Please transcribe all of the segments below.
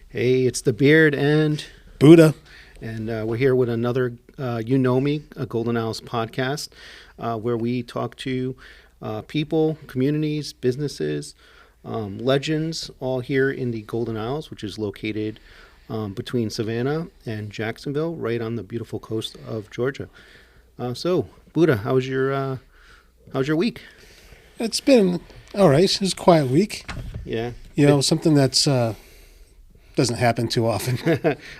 Hey, it's the Beard and Buddha. we're here with another You Know Me, a Golden Owls podcast, where we talk to people, communities, businesses, legends, all here in the Golden Isles, which is located between Savannah and Jacksonville, right on the beautiful coast of Georgia. So, Buddha, how's your week? It's been all right. It's a quiet week. Yeah, Something that's doesn't happen too often.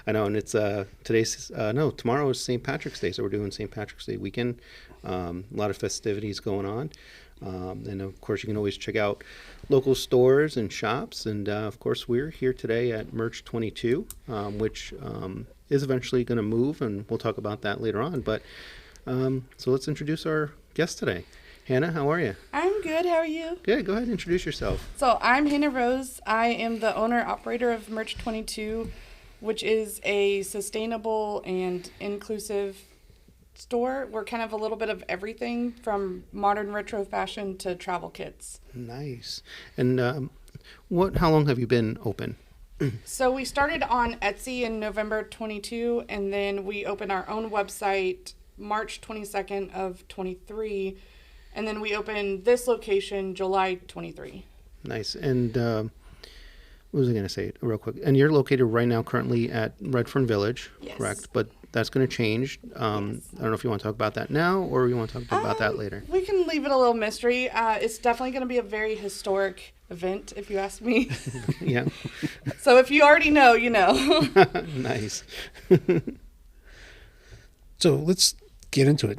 I know, and it's tomorrow is St. Patrick's Day, so we're doing St. Patrick's Day weekend. A lot of festivities going on, and of course you can always check out local stores and shops. And of course we're here today at Merch 22, which is eventually going to move, and we'll talk about that later on. But so let's introduce our guest today. Hannah, how are you? I'm good. How are you? Good. Go ahead and introduce yourself. So I'm Hannah Rose. I am the owner-operator of Merch 22, which is a sustainable and inclusive store. We're kind of a little bit of everything from modern retro fashion to travel kits. Nice. And how long have you been open? So we started on Etsy in November 22, and then we opened our own website March 22nd of 23. And then we opened this location July 23. Nice. And what was I going to say real quick? And you're located right now currently at Redfern Village, Yes. correct? But that's going to change. Yes. I don't know if you want to talk about that now or you want to talk about that later. We can leave it a little mystery. It's definitely going to be a very historic event, if you ask me. Yeah. So if you already know, you know. Nice. So let's get into it.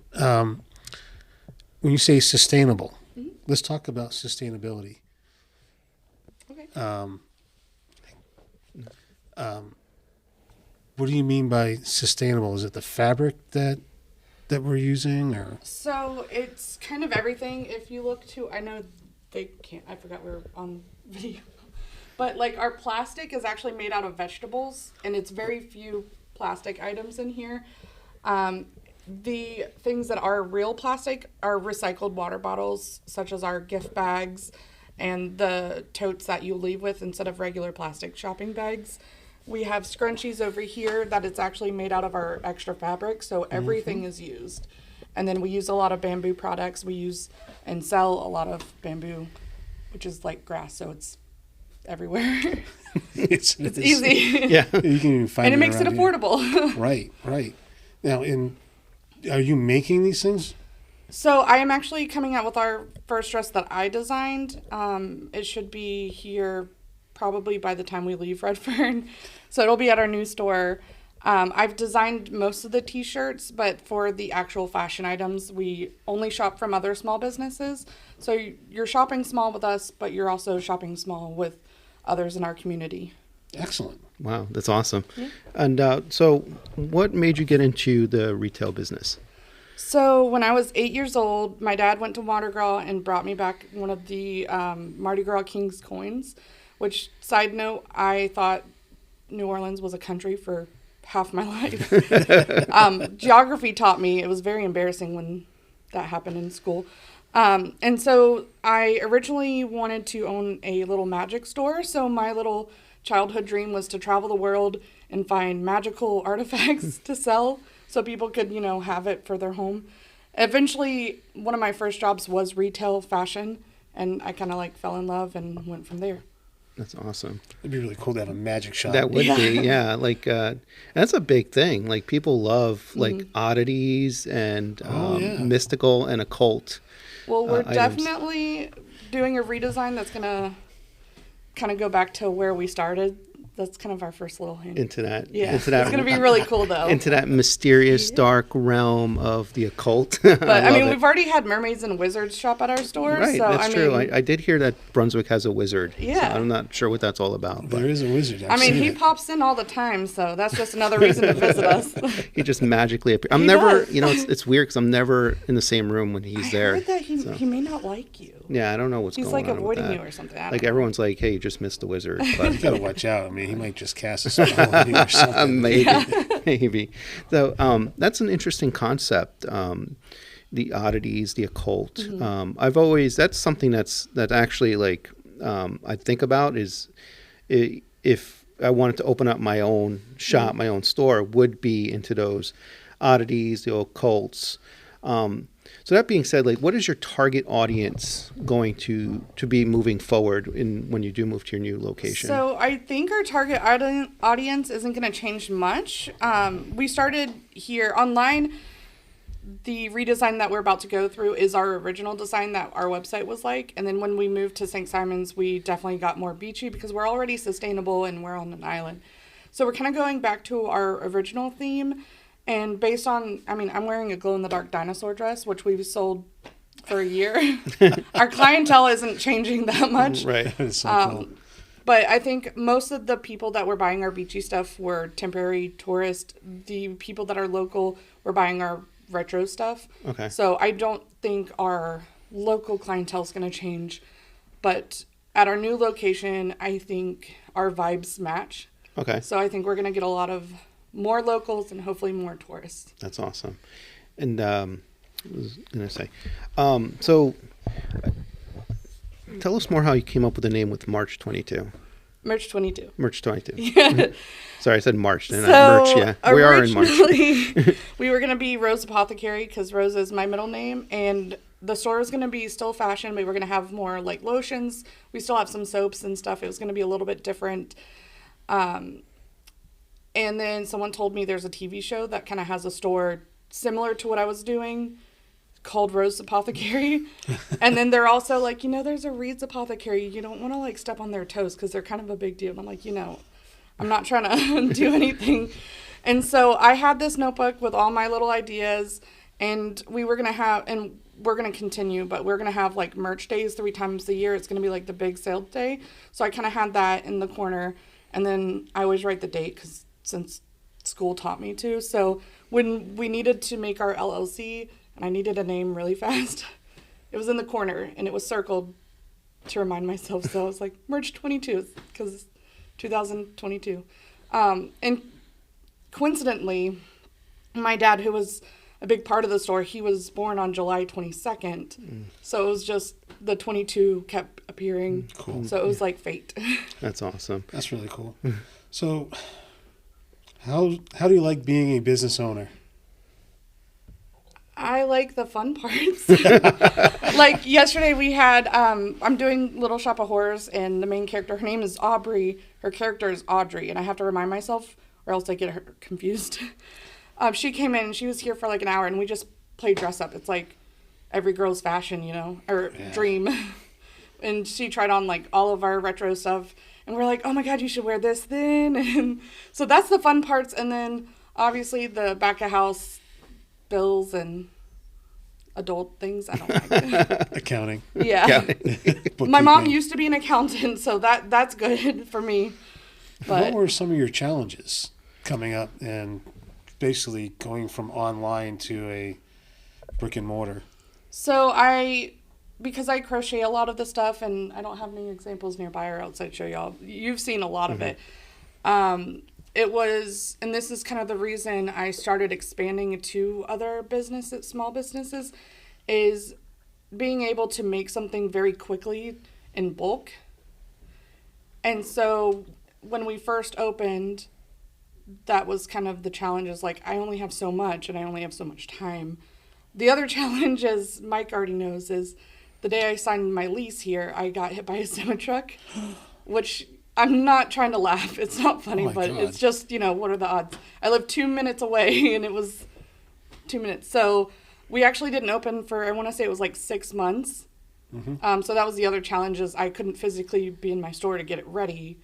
When you say sustainable, let's talk about sustainability. Okay. What do you mean by sustainable? Is it the fabric that we're using, or? So it's kind of everything. If you look to, I know they can't, I forgot we were on video. But like our plastic is actually made out of vegetables, and it's very few plastic items in here. The things that are real plastic are recycled water bottles, such as our gift bags and the totes that you leave with instead of regular plastic shopping bags. We have scrunchies over here that it's actually made out of our extra fabric, so everything is used. And then we use a lot of bamboo products. We use and sell a lot of bamboo, which is like grass, so it's everywhere. It's easy. Yeah. You can even find And it makes it around here. affordable. Right. Now, are you making these things? So I am actually coming out with our first dress that I designed. It should be here probably by the time we leave Redfern. So it'll be at our new store. I've designed most of the t-shirts, but for the actual fashion items, we only shop from other small businesses. So you're shopping small with us, but you're also shopping small with others in our community. Excellent. Wow, that's awesome. Yeah. And so what made you get into the retail business? So when I was 8 years old, my dad went to Mardi Gras and brought me back one of the Mardi Gras King's coins, which, side note, I thought New Orleans was a country for half my life. Geography taught me. It was very embarrassing when that happened in school. And so I originally wanted to own a little magic store. So my little childhood dream was to travel the world and find magical artifacts to sell so people could, have it for their home. Eventually, one of my first jobs was retail fashion, and I kind of fell in love and went from there. That's awesome. It'd be really cool to have a magic shop. That would be, yeah. That's a big thing. Like, people love oddities and mystical and occult. Well, we're items. definitely doing a redesign that's going to kind of go back to where we started. That's kind of our first little hint. Into that. Yeah, Into that, it's going to be really cool, though. Into that mysterious, dark realm of the occult. But, we've already had mermaids and wizards shop at our store. Right, so, that's true. I did hear that Brunswick has a wizard. Yeah. So I'm not sure what that's all about. There is a wizard. He pops in all the time, so that's just another reason to visit us. He just magically appears. I'm He never, does. it's weird because I'm never in the same room when he's there. I heard that he may not like you. Yeah, I don't know what's He's going on avoiding with that. you or something. I Like, don't know. everyone's like, hey, you just missed the wizard. But You gotta watch out. He might just cast a spell on you or something. maybe. So that's an interesting concept. The oddities, the occult. That's something that actually I think about is if I wanted to open up my own shop, my own store, would be into those oddities, the occults. So that being said, like, what is your target audience going to be moving forward when you do move to your new location? So I think our target audience isn't going to change much. We started here online. The redesign that we're about to go through is our original design that our website was like. And then when we moved to St. Simons, we definitely got more beachy because we're already sustainable and we're on an island. So we're kind of going back to our original theme. And based on, I mean, I'm wearing a glow-in-the-dark dinosaur dress, which we've sold for a year. Our clientele isn't changing that much. Right. That is so cool. But I think most of the people that were buying our beachy stuff were temporary tourists. The people that are local were buying our retro stuff. Okay. So I don't think our local clientele is going to change. But at our new location, I think our vibes match. Okay. So I think we're going to get a lot of more locals and hopefully more tourists. That's awesome. And what was I going to say? So tell us more how you came up with the name with March 22. March 22. March 22. Yeah. Sorry, I said March. And So March, yeah. We are in March. originally, we were going to be Rose Apothecary because Rose is my middle name. And the store was going to be still fashion, but we're going to have more like lotions. We still have some soaps and stuff. It was going to be a little bit different. And then someone told me there's a TV show that kind of has a store similar to what I was doing called Rose Apothecary. And then they're also like, there's a Reed's Apothecary. You don't want to like step on their toes because they're kind of a big deal. And I'm like, I'm not trying to do anything. And so I had this notebook with all my little ideas, and we were going to have, and we're going to continue, but we're going to have like merch days 3 times a year. It's going to be like the big sale day. So I kind of had that in the corner. And then I always write the date because since school taught me to. So when we needed to make our LLC and I needed a name really fast, it was in the corner and it was circled to remind myself. So I was like, March 22 because 2022. And coincidentally, my dad, who was a big part of the store, he was born on July 22nd. So it was just the 22 kept appearing. Cool. So it was like fate. That's awesome. That's really cool. So how do you like being a business owner? I like the fun parts. Like yesterday we had, I'm doing Little Shop of Horrors, and the main character, her name is Aubrey. Her character is Audrey, and I have to remind myself or else I get her confused. She came in and she was here for like an hour, and we just played dress up. It's like every girl's fashion, or dream. And she tried on like all of our retro stuff, and we're like, oh my God, you should wear this then. And so that's the fun parts. And then obviously the back of house bills and adult things I don't like. Accounting. Yeah. Bookkeeping. My mom used to be an accountant, so that's good for me. But What were some of your challenges coming up and basically going from online to a brick and mortar? so because I crochet a lot of the stuff, and I don't have any examples nearby or else I'd show y'all. You've seen a lot of it. It was, and this is kind of the reason I started expanding to other businesses, small businesses, is being able to make something very quickly in bulk. And so when we first opened, that was kind of the challenge, is like, I only have so much and I only have so much time. The other challenge, as Mike already knows, is the day I signed my lease here, I got hit by a semi-truck, which I'm not trying to laugh. It's not funny, Oh my but God. it's just, what are the odds? I live 2 minutes away, and it was 2 minutes. So we actually didn't open for, I want to say it was like 6 months. So that was the other challenge, is I couldn't physically be in my store to get it ready.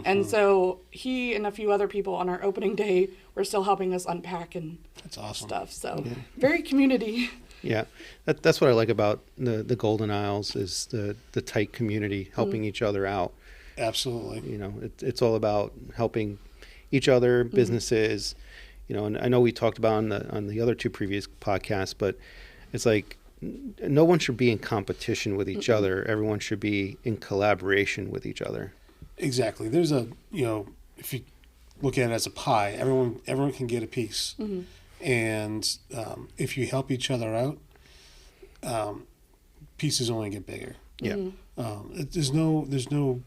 And so he and a few other people on our opening day were still helping us unpack and That's awesome. stuff. So very community. Yeah, that's what I like about the Golden Isles, is the tight community helping each other out. Absolutely. It's all about helping each other, businesses. And I know we talked about on the other 2 previous podcasts, but it's like no one should be in competition with each other. Everyone should be in collaboration with each other. Exactly. There's if you look at it as a pie, everyone can get a piece. And if you help each other out, pieces only get bigger. Yeah. There's no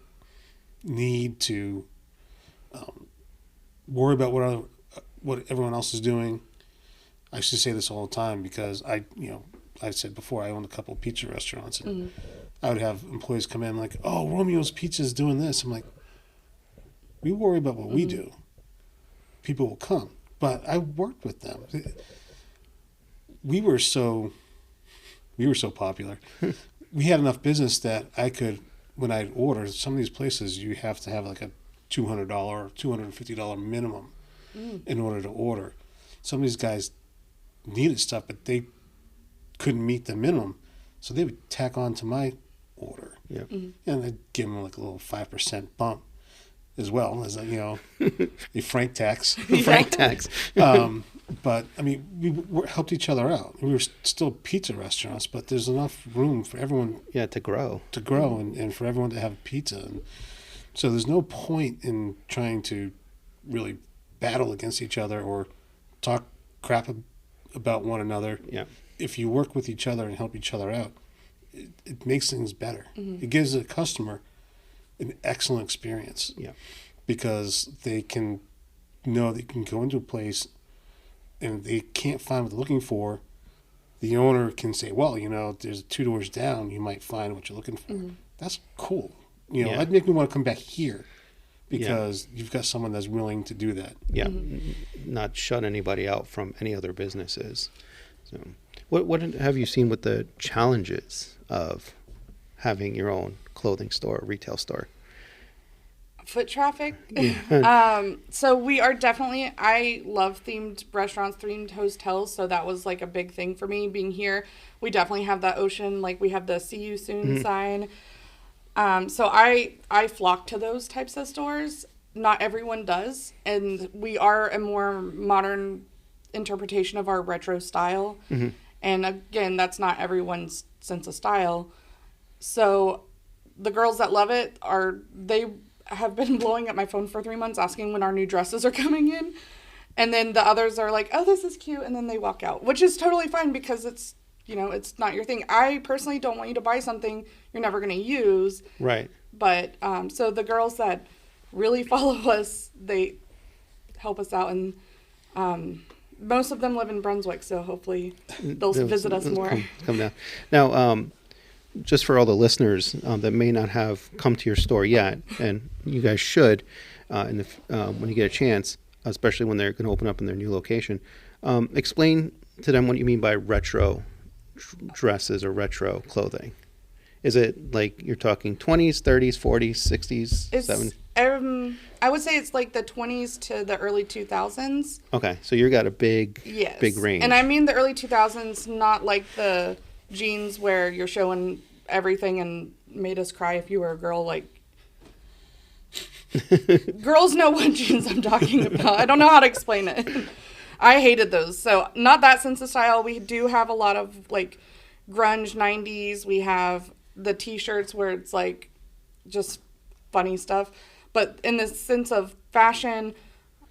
need to worry about what everyone else is doing. I used to say this all the time because I said before I owned a couple of pizza restaurants, and I would have employees come in like, "Oh, Romeo's Pizza is doing this." I'm like, we worry about what we do. People will come, but I worked with them. We were so popular. We had enough business that I could, when I'd order, some of these places you have to have like a $200 or $250 minimum in order to order. Some of these guys needed stuff, but they couldn't meet the minimum, so they would tack on to my order. Yeah. And I'd give them like a little 5% bump as well as a frank tax. Frank tax. But I mean, we helped each other out. We were still pizza restaurants, but there's enough room for everyone Yeah, to grow. and for everyone to have pizza. And so there's no point in trying to really battle against each other or talk crap about one another. Yeah. If you work with each other and help each other out, it makes things better. It gives the customer an excellent experience. Yeah. Because they can know they can go into a place and they can't find what they're looking for. The owner can say, well, there's 2 doors down, you might find what you're looking for. That's cool. Yeah. That'd make me want to come back here because you've got someone that's willing to do that. Yeah. Not shut anybody out from any other businesses. So, what have you seen with the challenges of having your own clothing store, retail store? Foot traffic. So we are definitely, I love themed restaurants, themed hotels. So that was like a big thing for me being here. We definitely have that ocean, like we have the see you soon sign. So I flock to those types of stores. Not everyone does. And we are a more modern interpretation of our retro style. And again, that's not everyone's sense of style. So the girls that love it they have been blowing up my phone for 3 months asking when our new dresses are coming in. And then the others are like, oh, this is cute. And then they walk out, which is totally fine because it's not your thing. I personally don't want you to buy something you're never going to use. Right. But so the girls that really follow us, they help us out. And most of them live in Brunswick, so hopefully they'll visit us more. Come down. Now, just for all the listeners that may not have come to your store yet, and you guys should, when you get a chance, especially when they're going to open up in their new location, explain to them what you mean by retro dresses or retro clothing. Is it like you're talking 20s, 30s, 40s, 60s, 70s? I would say it's like the 20s to the early 2000s. Okay, so you got a big range. And I mean the early 2000s, not like the jeans where you're showing everything and made us cry if you were a girl. Like, girls know what jeans I'm talking about. I don't know how to explain it. I hated those. So not that sense of style. We do have a lot of like grunge 90s. We have the t-shirts where it's like just funny stuff. But in the sense of fashion,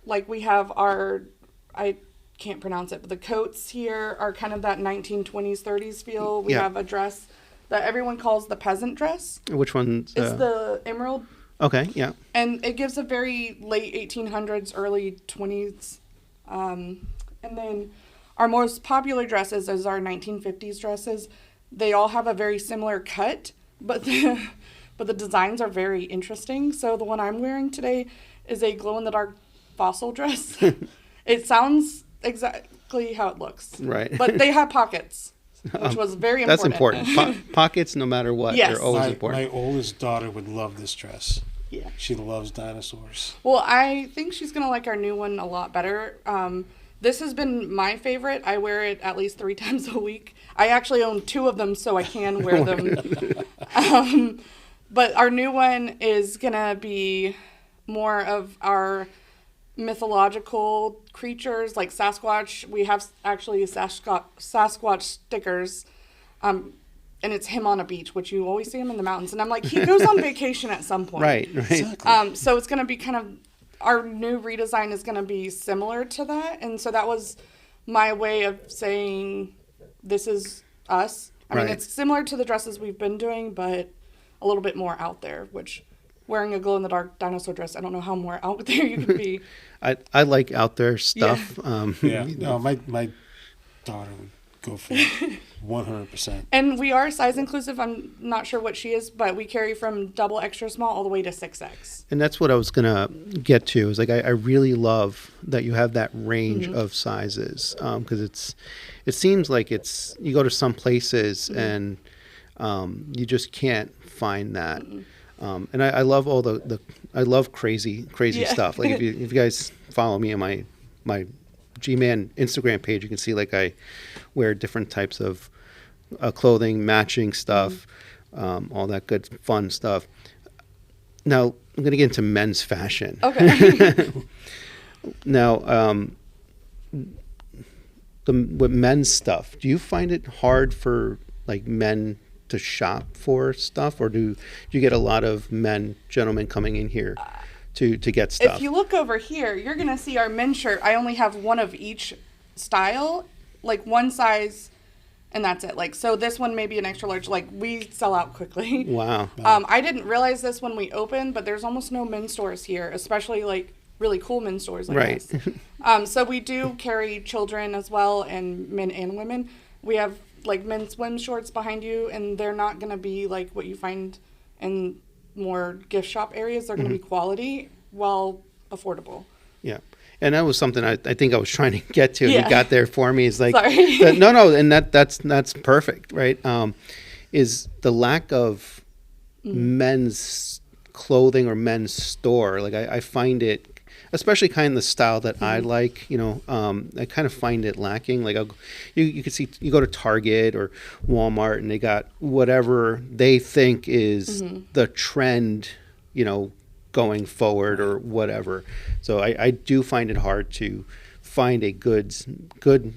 like we have I can't pronounce it, but the coats here are kind of that 1920s, 30s feel. We have a dress that everyone calls the peasant dress. Which one? It's the emerald. Okay, yeah. And it gives a very late 1800s, early 20s. And then our most popular dresses is our 1950s dresses. They all have a very similar cut, but the designs are very interesting. So the one I'm wearing today is a glow-in-the-dark fossil dress. It sounds exactly how it looks. Right. But they have pockets, which was very important. That's important. Pockets, no matter what, Yes. they're always important. My oldest daughter would love this dress. Yeah. She loves dinosaurs. Well, I think she's going to like our new one a lot better. This has been my favorite. I wear it at least 3 times a week. I actually own 2 of them, so I can wear them. But our new one is going to be more of our mythological creatures like Sasquatch. We have actually Sasquatch stickers. And it's him on a beach, which you always see him in the mountains. And I'm like, he goes on vacation at some point. Right. Exactly. So it's going to be kind of, our new redesign is going to be similar to that. And so that was my way of saying, this is us. I mean, it's similar to the dresses we've been doing, but a little bit more out there, which wearing a glow in the dark dinosaur dress. I don't know how more out there you could be. I like out there stuff. Yeah. No, my daughter would go for it 100%. And we are size inclusive. I'm not sure what she is, but we carry from double extra small all the way to 6X. And that's what I was gonna get to. Is like I really love that you have that range of sizes, because it seems like you go to some places and you just can't find that. And I love all I love crazy Yeah. stuff. Like if you guys follow me on my G-Man Instagram page, you can see like I wear different types of clothing, matching stuff, all that good fun stuff. Now I'm going to get into men's fashion. Okay. Now, with men's stuff, do you find it hard for like men to shop for stuff, or do you get a lot of gentlemen coming in here to get stuff? If you look over here, you're going to see our men's shirt. I only have one of each style, like one size, and that's it. Like, so this one may be an extra large. Like, we sell out quickly. Wow. I didn't realize this when we opened, but there's almost no men's stores here, especially like really cool men's stores like Right. this. So we do carry children as well, and men and women. We have like men's swim shorts behind you, and they're not going to be like what you find in more gift shop areas. They're going to be quality while affordable. Yeah. And that was something I think I was trying to get to. Yeah. You got there for me. It's like, Sorry. no, and that's perfect, right? Is the lack of men's clothing or men's store. Like I find it, especially kind of the style that I like, I kind of find it lacking. Like you can see, you go to Target or Walmart and they got whatever they think is the trend, going forward or whatever. So I do find it hard to find a good,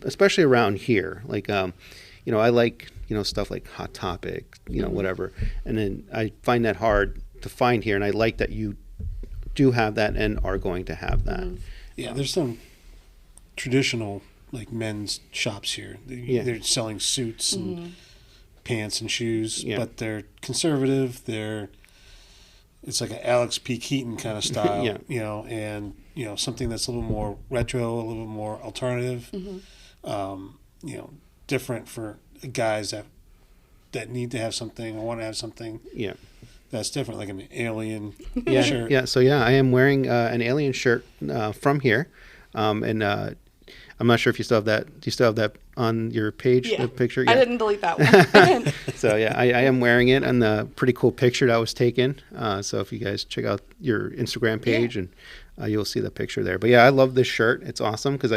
especially around here. Like, I like, stuff like Hot Topic, whatever. And then I find that hard to find here. And I like that you do have that and are going to have that. Yeah, there's some traditional like men's shops here. They're selling suits and pants and shoes, but they're conservative. It's like an Alex P. Keaton kind of style, and something that's a little more retro, a little more alternative, different for guys that need to have something or want to have something. Yeah. That's different, like an alien shirt. Yeah, so I am wearing an alien shirt from here. And I'm not sure if you still have that. Do you still have that on your page, the picture? Yeah. I didn't delete that one. So, I am wearing it, and the pretty cool picture that was taken. So if you guys check out your Instagram page, and you'll see the picture there. But, I love this shirt. It's awesome because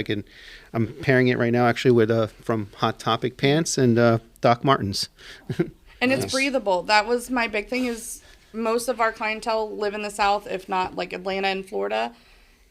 I'm pairing it right now actually with from Hot Topic pants and Doc Martens. And it's breathable. That was my big thing is most of our clientele live in the South, if not like Atlanta and Florida.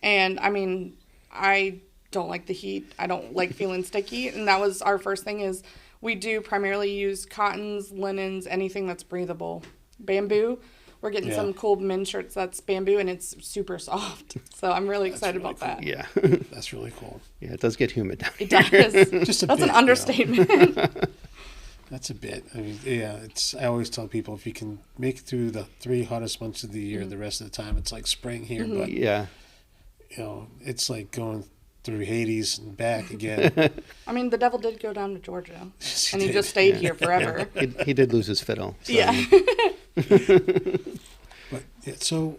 And I mean, I don't like the heat. I don't like feeling sticky. And that was our first thing is we do primarily use cottons, linens, anything that's breathable. Bamboo. We're getting some cool men's shirts that's bamboo and it's super soft. So I'm really excited about that. Yeah. That's really cool. Yeah, it does get humid down It here. does. Just a That's bit, an understatement. That's a bit. I mean, I always tell people if you can make it through the 3 hottest months of the year, the rest of the time it's like spring here. But it's like going through Hades and back again. I mean, the devil did go down to Georgia, Yes, and he did. just stayed here forever. He did lose his fiddle. So. Yeah. But so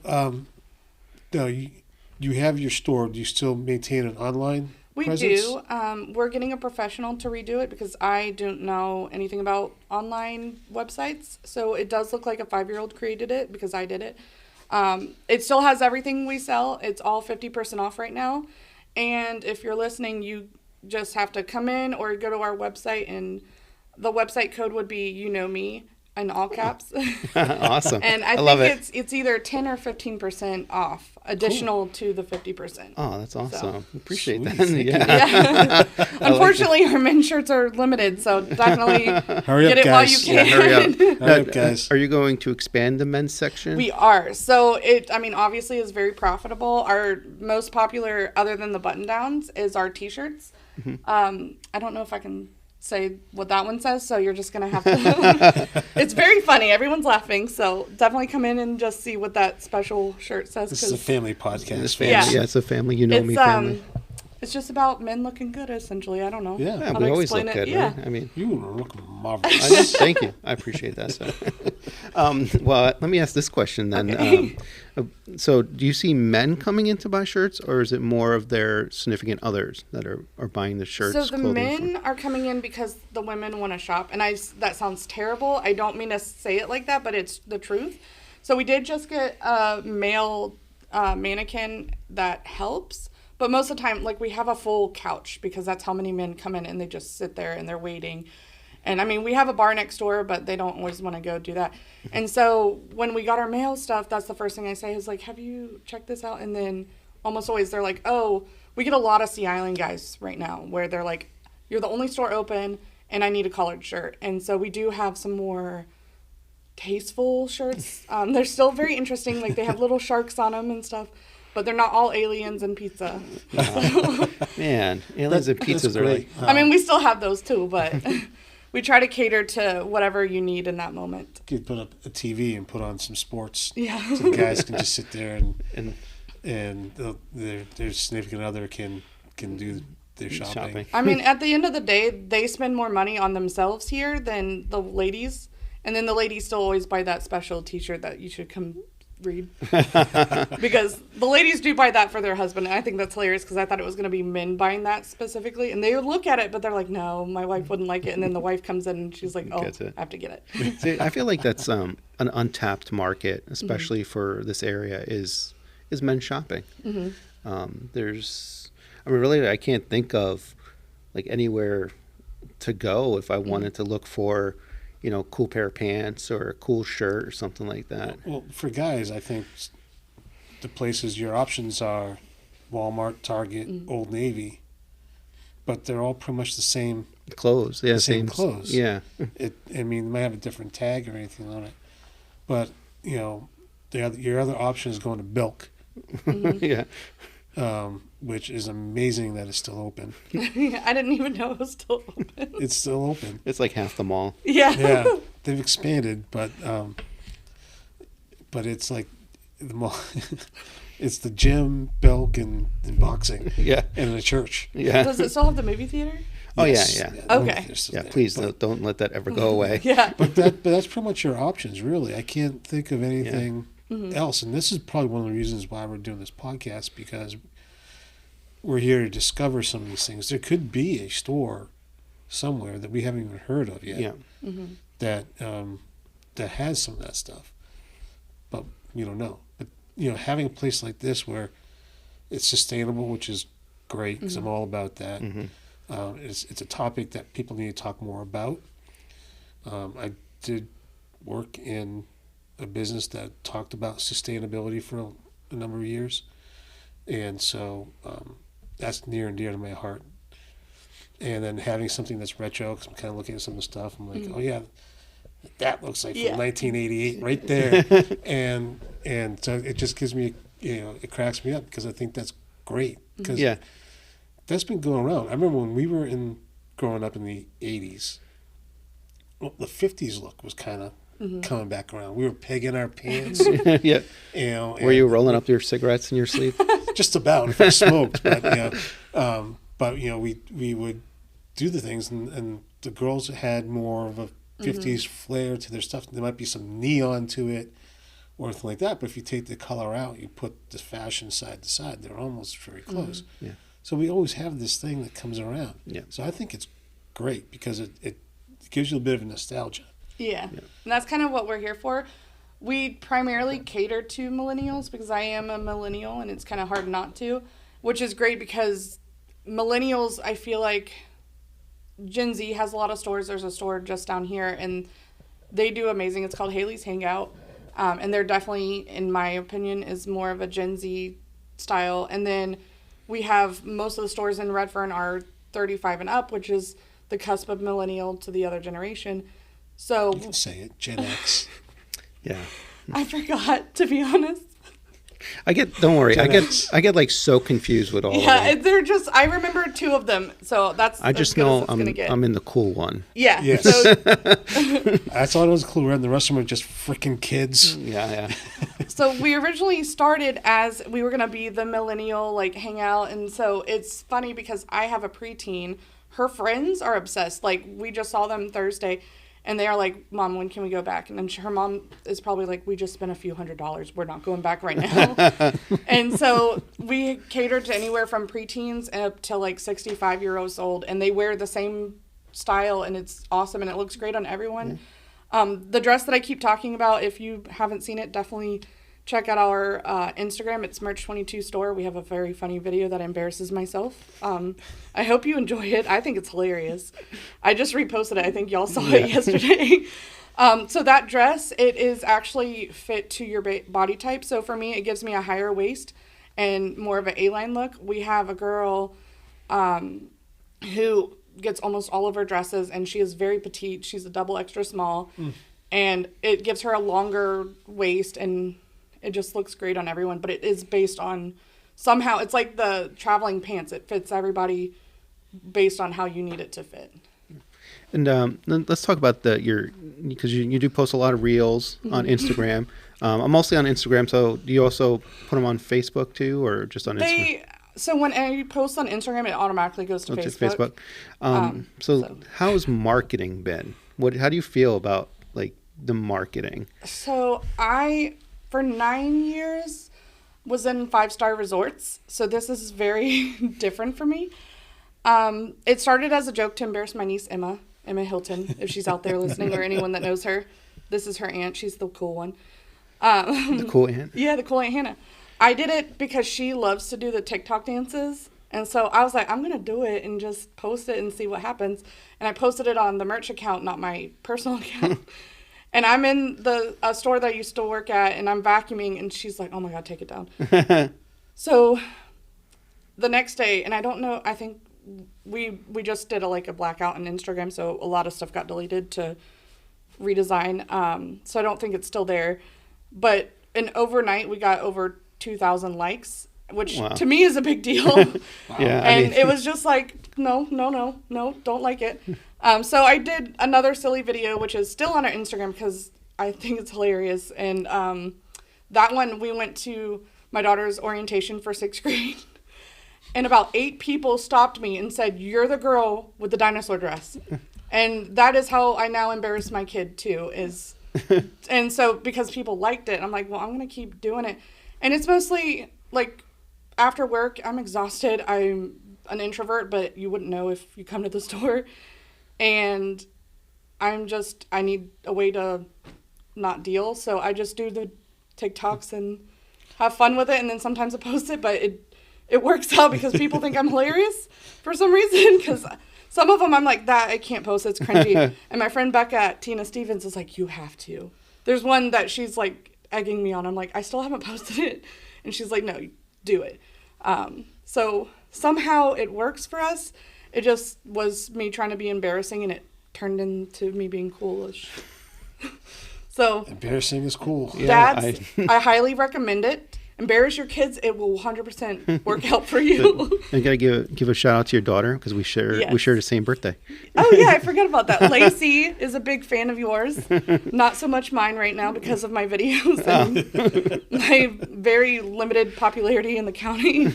no, you have your store. Do you still maintain an online We presence? do. We're getting a professional to redo it because I don't know anything about online websites. So it does look like a 5-year-old created it because I did it. It still has everything we sell. It's all 50% off right now. And if you're listening, you just have to come in or go to our website, and the website code would be me in all caps. Awesome. And I love think it. it's either 10 or 15% off, additional to the 50%. Oh, that's awesome. Appreciate Sweet. that. Thank you. Yeah. Yeah. Unfortunately, our men's shirts are limited, so definitely Hurry up, get it while you guys. can. Yeah, hurry up. Hurry up, guys. Are you going to expand the men's section? We are. So obviously is very profitable. Our most popular, other than the button downs, is our t-shirts. I don't know if I can say what that one says, so you're just gonna have to. It's very funny. Everyone's laughing, so definitely come in and just see what that special shirt says. This is a 'cause family podcast. This family, Yeah. yeah, it's a family. You know it's me family. it's just about men looking good, essentially. I don't know. Yeah. Yeah, how we to always explain look it. good, Yeah. right? I mean, You are looking I marvelous. just, thank you. I appreciate that. So, well, let me ask this question then. Okay. So, do you see men coming in to buy shirts, or is it more of their significant others that are buying the shirts? So the clothing men are coming in because the women want to shop, and that sounds terrible. I don't mean to say it like that, but it's the truth. So we did just get a male mannequin that helps, but most of the time, like, we have a full couch because that's how many men come in and they just sit there and they're waiting. And I mean, we have a bar next door, but they don't always want to go do that. And so when we got our male stuff, that's the first thing I say is like, have you checked this out? And then almost always they're like, oh, we get a lot of Sea Island guys right now where they're like, you're the only store open and I need a collared shirt. And so we do have some more tasteful shirts. They're still very interesting. Like, they have little sharks on them and stuff, but they're not all aliens and pizza. Man, aliens and pizzas That's are like. great. I mean, we still have those too, but we try to cater to whatever you need in that moment. You could put up a TV and put on some sports. Yeah. So the guys can just sit there And and their significant other can do their shopping. I mean, at the end of the day, they spend more money on themselves here than the ladies. And then the ladies still always buy that special t-shirt that you should come read. Because the ladies do buy that for their husband. And I think that's hilarious because I thought it was going to be men buying that specifically. And they look at it, but they're like, no, my wife wouldn't like it. And then the wife comes in and she's like, oh, Gets it. I have to get it. See, I feel like that's an untapped market, especially for this area, is men shopping. I mean, really, I can't think of like anywhere to go if I wanted to look for, cool pair of pants or a cool shirt or something like that. Well, for guys, I think the places your options are Walmart, Target, Old Navy, but they're all pretty much the same. Clothes, yeah, The same clothes. Yeah, I mean, they might have a different tag or anything on it, but your other option is going to Bilk, yeah. which is amazing that it's still open. I didn't even know it was still open. It's still open. It's like half the mall. Yeah. Yeah, they've expanded, but it's like the mall. It's the gym, Bilk, and boxing, Yeah, and a church. yeah. Does it still have the movie theater? Oh, Yes. yeah. the movie Okay. theater's still Yeah, there. please But, don't let that ever go away. Yeah. but that's pretty much your options, really. I can't think of anything Mm-hmm. else, and this is probably one of the reasons why we're doing this podcast, because we're here to discover some of these things. There could be a store somewhere that we haven't even heard of yet. Yeah. That has some of that stuff, but we don't know. But having a place like this where it's sustainable, which is great, because I'm all about that. It's a topic that people need to talk more about. I did work in a business that talked about sustainability for a number of years, and so that's near and dear to my heart. And then having something that's retro, because I'm kind of looking at some of the stuff, I'm like, oh yeah, that looks like Yeah. from 1988 right there, and so it just gives me, it cracks me up because I think that's great, because Yeah. that's been going around. I remember when we were growing up in the 80s, well, the 50s look was kind of coming back around. We were pegging our pants, Yeah. Were you and rolling up your cigarettes in your sleeve? just about if I smoked, but we would do the things, and the girls had more of a 50s flair to their stuff. There might be some neon to it or anything like that, but if you take the color out, you put the fashion side to side, they're almost very close. Yeah. So we always have this thing that comes around. Yeah. So I think it's great because it gives you a bit of nostalgia. Yeah. And that's kind of what we're here for. We primarily cater to millennials because I am a millennial and it's kind of hard not to, which is great because millennials, I feel like Gen Z has a lot of stores. There's a store just down here and they do amazing. It's called Haley's Hangout. And they're definitely, in my opinion, is more of a Gen Z style. And then we have most of the stores in Redfern are 35 and up, which is the cusp of millennial to the other generation. So You can say it, Gen X. Yeah. I forgot, to be honest. Don't worry. Gen X. I get like so confused with all of Yeah, them. they're just. I remember 2 of them, so that's. I as just good as know it's gonna get. I'm in the cool one. Yeah. Yes. So, That's all it was cool. We're in the restaurant with just freaking kids. Yeah. so we originally started as we were gonna be the millennial like hangout, and so it's funny because I have a preteen. Her friends are obsessed. Like we just saw them Thursday. And they are like, Mom, when can we go back? And then her mom is probably like, we just spent a few $100s. We're not going back right now. And so we cater to anywhere from preteens up to like 65-year-olds old. And they wear the same style, and it's awesome, and it looks great on everyone. The dress that I keep talking about, if you haven't seen it, definitely check out our Instagram. It's Merch22 Store. We have a very funny video that embarrasses myself. I hope you enjoy it. I think it's hilarious. I just reposted it. I think y'all saw it yesterday. So that dress, it is actually fit to your body type. So for me, it gives me a higher waist and more of an A-line look. We have a girl who gets almost all of her dresses, and she is very petite. She's a double extra small. And it gives her a longer waist, and it just looks great on everyone, but it is based on somehow, it's like the traveling pants. It fits everybody based on how you need it to fit. And then let's talk about because you do post a lot of reels on Instagram. I'm mostly on Instagram, so do you also put them on Facebook too, or just on Instagram? So when I post on Instagram, it automatically goes to Facebook. So how's marketing been? How do you feel about like the marketing? So for 9 years, was in 5-star resorts. So this is very different for me. It started as a joke to embarrass my niece, Emma Hilton, if she's out there listening, or anyone that knows her. This is her aunt. She's the cool one. The cool aunt? Yeah, the cool Aunt Hannah. I did it because she loves to do the TikTok dances. And so I was like, I'm going to do it and just post it and see what happens. And I posted it on the merch account, not my personal account. And I'm in a store that I used to work at, and I'm vacuuming, and she's like, oh my God, take it down. So the next day, and I don't know, I think we just did a blackout on Instagram, so a lot of stuff got deleted to redesign. So I don't think it's still there. But overnight, we got over 2,000 likes, which to me is a big deal. Yeah, And it was just like, no, don't like it. So I did another silly video, which is still on our Instagram because I think it's hilarious. And that one, we went to my daughter's orientation for 6th grade. And about 8 people stopped me and said, you're the girl with the dinosaur dress. And that is how I now embarrass my kid, too, and so because people liked it, I'm like, well, I'm going to keep doing it. And it's mostly, like, after work, I'm exhausted. I'm an introvert, but you wouldn't know if you come to the store. And I need a way to not deal. So I just do the TikToks and have fun with it. And then sometimes I post it, but it works out because people think I'm hilarious for some reason. Because some of them I'm like, that I can't post, it's cringy. And my friend Becca, Tina Stevens, is like, you have to. There's one that she's like egging me on. I'm like, I still haven't posted it. And she's like, no, do it. So somehow it works for us. It just was me trying to be embarrassing, and it turned into me being coolish. So Embarrassing is cool. Yeah, I highly recommend it. Embarrass your kids; it will 100% work out for you. I gotta give a shout out to your daughter because we share the same birthday. Oh yeah, I forgot about that. Lacey is a big fan of yours. Not so much mine right now because of my videos and my very limited popularity in the county.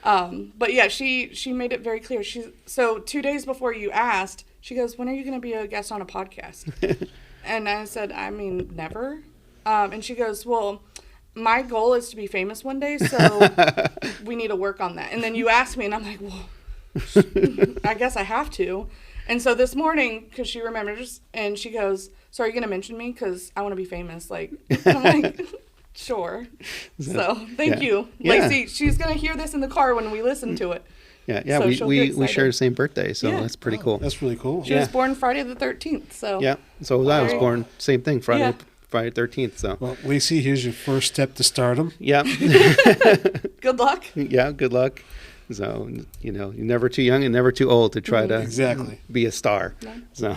But yeah, she made it very clear. So 2 days before you asked, she goes, "When are you going to be a guest on a podcast?" And I said, "I mean, never." And she goes, "Well, my goal is to be famous one day, so we need to work on that." And then you asked me, and I'm like, "Well, I guess I have to." And so this morning, because she remembers, and she goes, "So are you going to mention me? Because I want to be famous." Like, I'm like, sure. So thank you, Lacey. She's going to hear this in the car when we listen to it. Yeah. So We share the same birthday, so Yeah. that's pretty cool. That's really cool. She was born Friday the 13th, so. Yeah. So I was born same thing, Friday Yeah. 13th. So Well, Lacey, here's your first step to stardom. yeah. Good luck. Yeah. Good luck. So you're never too young and never too old to try to Exactly. be a star. No. So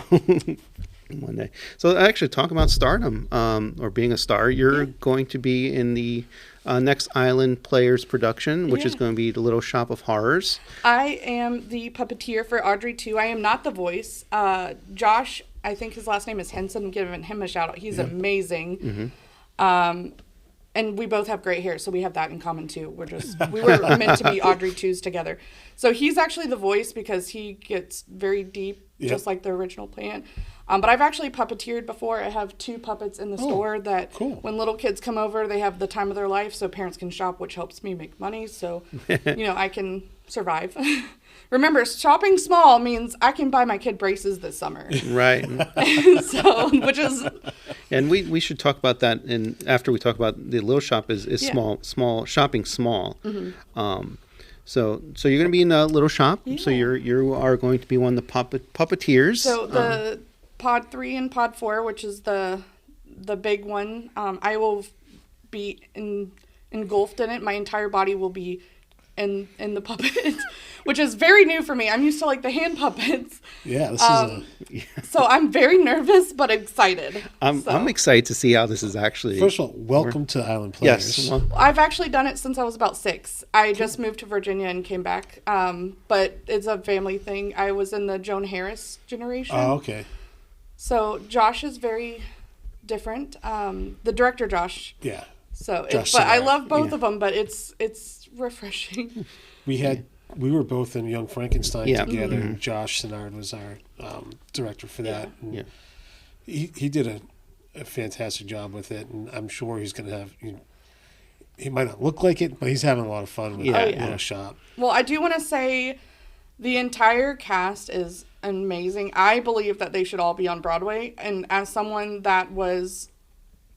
one day. So actually, talk about stardom or being a star. You're going to be in the Next Island Players production, which is Yeah. going to be the Little Shop of Horrors. I am the puppeteer for Audrey 2. I am not the voice. Josh, I think his last name is Henson. I'm giving him a shout out. He's amazing. And we both have great hair, so we have that in common too. We were meant to be Audrey 2s together. So he's actually the voice because he gets very deep, just like the original Plant. But I've actually puppeteered before. I have 2 puppets in the store that cool. when little kids come over, they have the time of their life so parents can shop, which helps me make money. So, I can survive. Remember, shopping small means I can buy my kid braces this summer. Right. So, which is... And we should talk about that, and after we talk about the Little Shop is Yeah. small shopping small. So you're going to be in a Little Shop. So Yeah. you are going to be one of the puppeteers. So the Pod 3 and Pod 4, which is the big one, I will be engulfed in it. My entire body will be in the puppets, which is very new for me. I'm used to like the hand puppets. Yeah, this is So I'm very nervous but excited. I'm excited to see how this is actually. first of all, welcome to Island Players. Yes. Well, I've actually done it since I was about 6. I just moved to Virginia and came back. But it's a family thing. I was in the Joan Harris generation. Oh, okay. So Josh is very different. The director, Josh. Yeah. So, Josh but I Sinnott. love both of them. But it's refreshing. We were both in Young Frankenstein Yeah. together. Josh Sinnard was our director for that. And Yeah. he did a fantastic job with it, and I'm sure he's going to have. He might not look like it, but he's having a lot of fun with Yeah. that Oh, yeah. Little Shop. Well, I do want to say the entire cast is amazing. I believe that they should all be on Broadway. And as someone that was,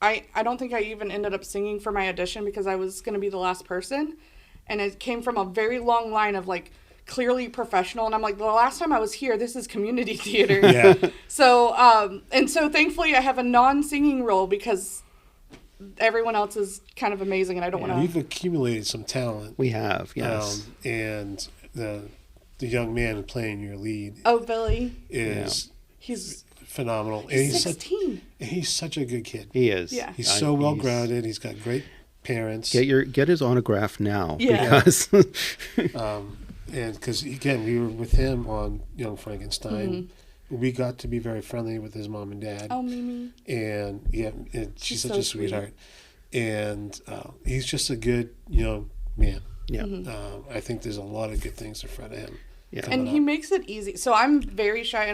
I don't think I even ended up singing for my audition because I was going to be the last person. And it came from a very long line of like clearly professional. And I'm like, the last time I was here, this is community theater. Yeah. So, and so thankfully I have a non-singing role because everyone else is kind of amazing and I don't want We've to. accumulated some talent. we have, yes. And the young man playing your lead Oh, Billy. is He's phenomenal. And He's such, 16. and he's such a good kid. He is. Yeah. He's so well grounded. He's got great parents. Get his autograph now. Yeah. Because And because, again, we were with him on Young Frankenstein. We got to be very friendly with his mom and dad. Oh, Mimi. And, she's She's such so a sweetheart. And he's just a good young man. yeah. I think there's a lot of good things in front of him. Yeah. coming And he up. makes it easy. So I'm very shy.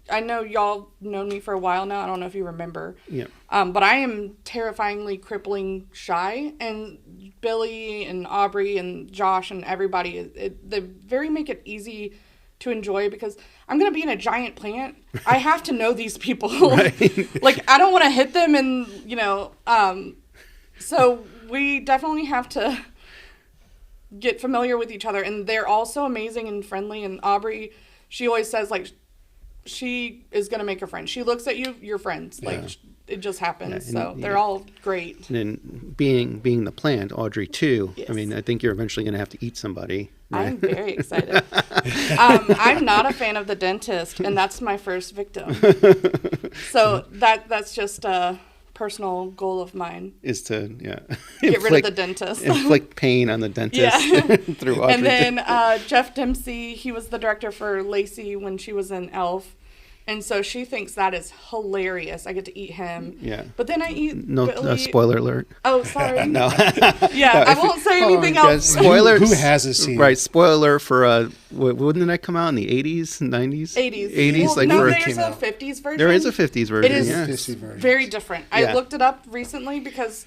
I know y'all known me for a while now. I don't know if you remember. Yeah. But I am terrifyingly crippling shy. And Billy and Aubrey and Josh and everybody, they very make it easy to enjoy because I'm going to be in a giant plant. I have to know these people. Like, I don't want to hit them and, so we definitely have to get familiar with each other. And they're all so amazing and friendly. And Aubrey, she always says, like, she is going to make a friend. She looks at you, you're friends. Like, it just happens. Yeah, So and, they're all great. And being the Plant, Audrey too. Yes. I mean, I think you're eventually going to have to eat somebody. Right? I'm very excited. I'm not a fan of the dentist, and that's my first victim. So that's just a personal goal of mine. Is to Get rid of the dentist. inflict pain on the dentist Yeah. through Audrey. And then Jeff Dempsey, he was the director for Lacey when she was in Elf. And so she thinks that is hilarious. I get to eat him. Yeah. But then I eat No Billy. spoiler alert. Oh, sorry. No. Yeah, I won't say anything Oh, else. spoiler. Who hasn't seen Right, it? spoiler for wouldn't that come out in the 80s, 90s? 80s. 80s, Well, like no, for there's came a out. 50s version. there is a 50s version. It is yeah. 50 version. very different. I Yeah. looked it up recently because,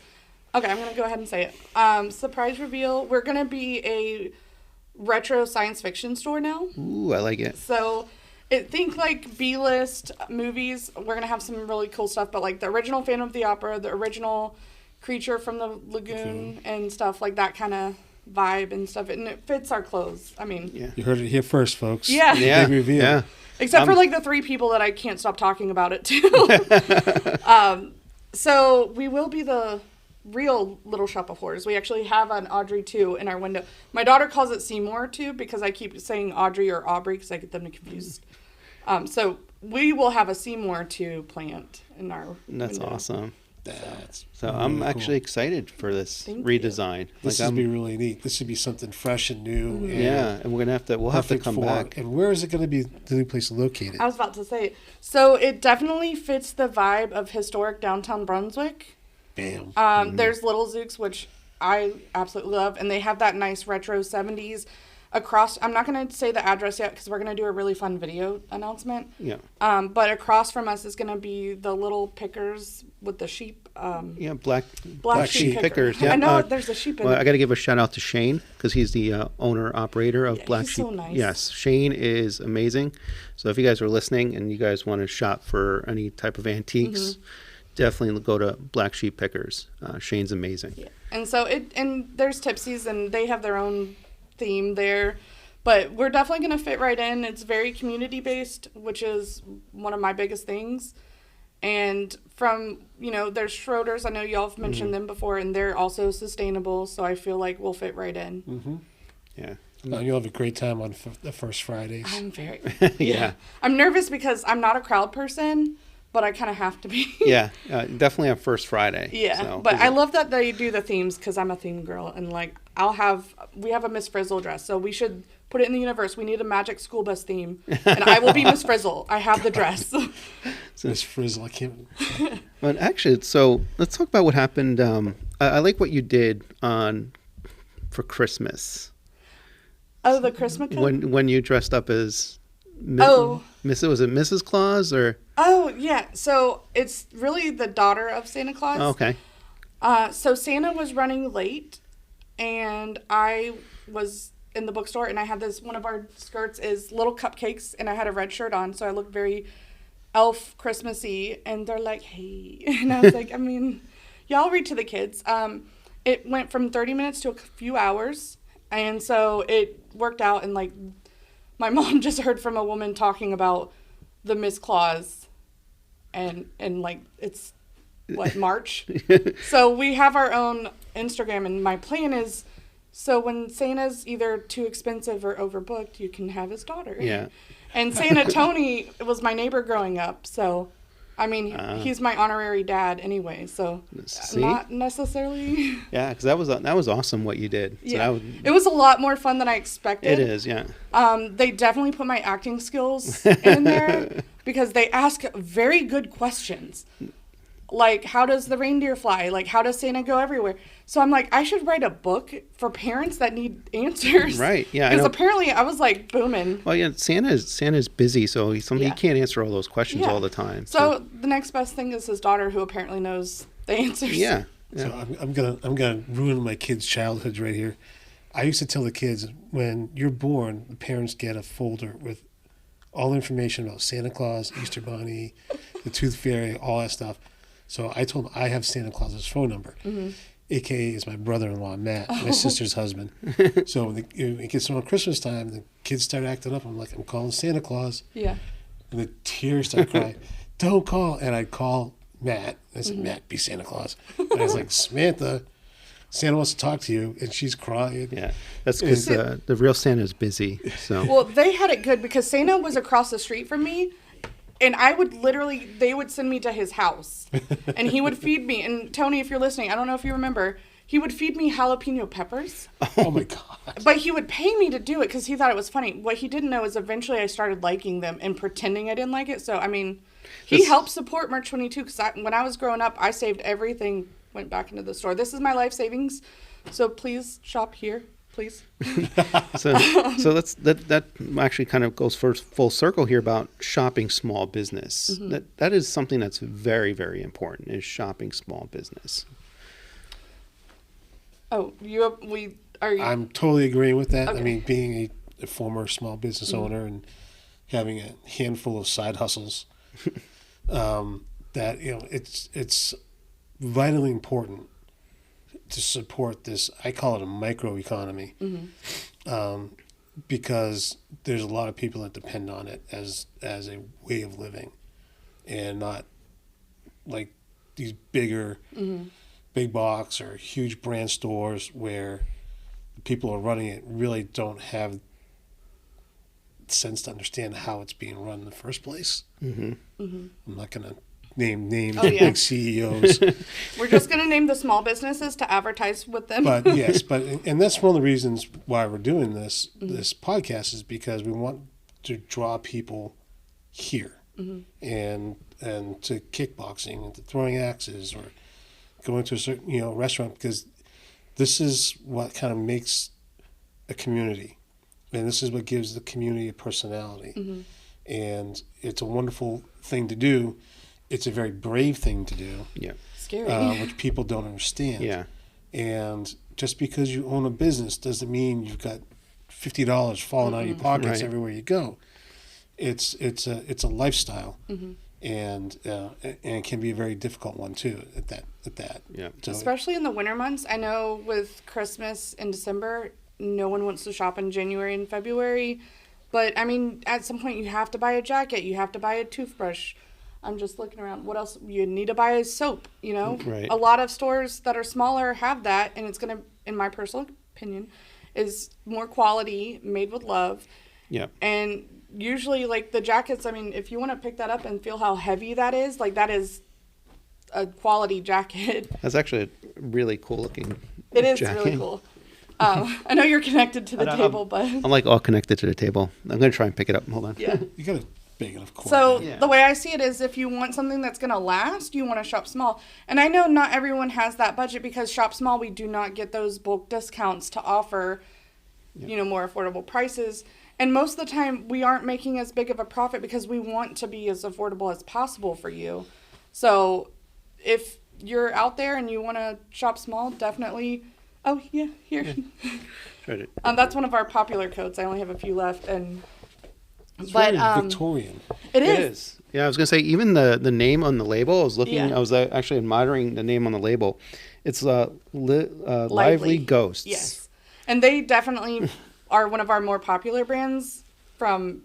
okay, I'm going to go ahead and say it. Surprise reveal. We're going to be a retro science fiction store now. Ooh, I like it. So think like B-list movies. We're going to have some really cool stuff, but like the original Phantom of the Opera, the original Creature from the Lagoon and stuff like that kind of vibe and stuff. And it fits our clothes. I mean, Yeah. You heard it here first, folks. Yeah. Yeah. Big reveal. Yeah. except for like the 3 people that I can't stop talking about it to. So we will be the real Little Shop of Horrors. We actually have an Audrey 2 in our window. My daughter calls it Seymour 2 because I keep saying Audrey or Aubrey because I get them confused. So we will have a Seymour 2 plant in our That's window. awesome. That's So really I'm cool. actually excited for this Thank redesign. This Like, would be I'm- really neat. This would be something fresh and new. And yeah, and we'll have to perfect come for. back. And where is it going to be? The new place located? I was about to say, so it definitely fits the vibe of historic downtown Brunswick. Bam. There's Little Zooks, which I absolutely love, and they have that nice retro 70s across. I'm not going to say the address yet because we're going to do a really fun video announcement. Yeah, But across from us is going to be the little pickers with the sheep. yeah, black Black Sheep sheep Pickers. pickers. Yeah, I know there's a sheep in Well, it. I got to give a shout out to Shane because he's the owner operator of Yeah, Black he's Sheep. so nice. Yes, Shane is amazing. So if you guys are listening and you guys want to shop for any type of antiques, Mm-hmm. definitely go to Black Sheep Pickers. Shane's amazing. Yeah. And so there's Tipsies and they have their own theme there. But we're definitely going to fit right in. It's very community based, which is one of my biggest things. And from, there's Schroeder's. I know y'all have mentioned them before, and they're also sustainable. So I feel like we'll fit right in. Yeah, No, you'll have a great time on the first Fridays. I'm very, yeah, I'm nervous because I'm not a crowd person, but I kind of have to be. yeah. Definitely on First Friday. Yeah, So, but I love that they do the themes because I'm a theme girl, and like we have a Miss Frizzle dress, so we should put it in the universe. We need a magic school bus theme, and I will be Miss Frizzle. I have the dress. Miss Frizzle, I can't. But actually, so let's talk about what happened. I like what you did for Christmas Oh, the Christmas card? when you dressed up as Oh. Was it Mrs. Claus or? Oh yeah, so it's really the daughter of Santa Claus. Oh, okay. So Santa was running late, and I was in the bookstore, and I had one of our skirts is little cupcakes, and I had a red shirt on, so I looked very elf Christmassy, and they're like, hey. And I was like, I mean, y'all read to the kids. It went from 30 minutes to a few hours, and so it worked out, and like, my mom just heard from a woman talking about the Miss Claus, and like, it's what, March? So we have our own Instagram, and my plan is, so when Santa's either too expensive or overbooked, you can have his daughter. Yeah. And Santa Tony was my neighbor growing up, so I mean, he's my honorary dad anyway, so See? not necessarily. Yeah, because that was awesome what you did. So Yeah, that it was a lot more fun than I expected. it is. Yeah. They definitely put my acting skills in there because they ask very good questions. Like, how does the reindeer fly? Like, how does Santa go everywhere? So I'm like, I should write a book for parents that need answers. Right, yeah, I Because know. apparently I was like booming. Well, yeah, Santa's busy, so he Yeah. can't answer all those questions Yeah. all the time. So the next best thing is his daughter, who apparently knows the answers. yeah. So I'm gonna ruin my kids' childhoods right here. I used to tell the kids when you're born, the parents get a folder with all the information about Santa Claus, Easter Bunny, the Tooth Fairy, all that stuff. So I told them I have Santa Claus's phone number, aka is my brother-in-law Matt, my sister's husband. So when it gets around Christmas time, the kids start acting up. I'm like, I'm calling Santa Claus, Yeah. and the tears start crying. Don't call, and I'd call Matt. I said, Matt, be Santa Claus. And I was like, Samantha, Santa wants to talk to you, and she's crying. Yeah. That's because the real Santa's busy. So Well, they had it good because Santa was across the street from me, and they would send me to his house, and he would feed me. And Tony, if you're listening, I don't know if you remember, he would feed me jalapeno peppers, Oh my God. but he would pay me to do it because he thought it was funny. What he didn't know is eventually I started liking them and pretending I didn't like it. So, I mean, he helped support Merch 22 because when I was growing up, I saved everything, went back into the store. This is my life savings, so please shop here, please. so that actually kind of goes full circle here about shopping small business. That is something that's very, very important, is shopping small business. Oh, are you? I'm totally agreeing with that. I Okay. mean, being a former small business owner and having a handful of side hustles, that it's vitally important to support this. I call it a micro economy, because there's a lot of people that depend on it as a way of living, and not like these big box or huge brand stores where the people who are running it really don't have sense to understand how it's being run in the first place. I'm not going to name names Oh, yeah. like CEOs. We're just going to name the small businesses to advertise with them. But yes, and that's one of the reasons why we're doing this podcast is because we want to draw people here and to kickboxing and to throwing axes or going to a certain restaurant, because this is what kind of makes a community, and this is what gives the community a personality. And it's a wonderful thing to do. It's a very brave thing to do, Yeah. Scary. which people don't understand. Yeah. And just because you own a business doesn't mean you've got $50 falling out of your pockets Right. everywhere you go. It's a lifestyle, and it can be a very difficult one too. At that. Yeah. So, Especially in the winter months. I know with Christmas in December, no one wants to shop in January and February. But, I mean, at some point you have to buy a jacket. You have to buy a toothbrush. I'm just looking around. What else? You need to buy a soap, Right. A lot of stores that are smaller have that. And it's going to, in my personal opinion, is more quality, made with love. Yeah. And usually, like, the jackets, I mean, if you want to pick that up and feel how heavy that is, like, that is a quality jacket. That's actually a really cool looking. It is jacket. really cool. I know you're connected to the I know, table, but I'm like all connected to the table. I'm gonna try and pick it up. Hold on. yeah. you got a big enough So quantity. Yeah. the way I see it is, if you want something that's going to last, you want to shop small. And I know not everyone has that budget, because shop small, we do not get those bulk discounts to offer, more affordable prices. And most of the time, we aren't making as big of a profit because we want to be as affordable as possible for you. So if you're out there and you want to shop small, definitely. Oh, yeah, here. Tried it. That's one of our popular coats. I only have a few left. And It's but very Victorian. it It is. is. Yeah, I was gonna say even the name on the label. I was looking. Yeah. I was actually admiring the name on the label. It's Lively Ghosts. Yes. And they definitely are one of our more popular brands.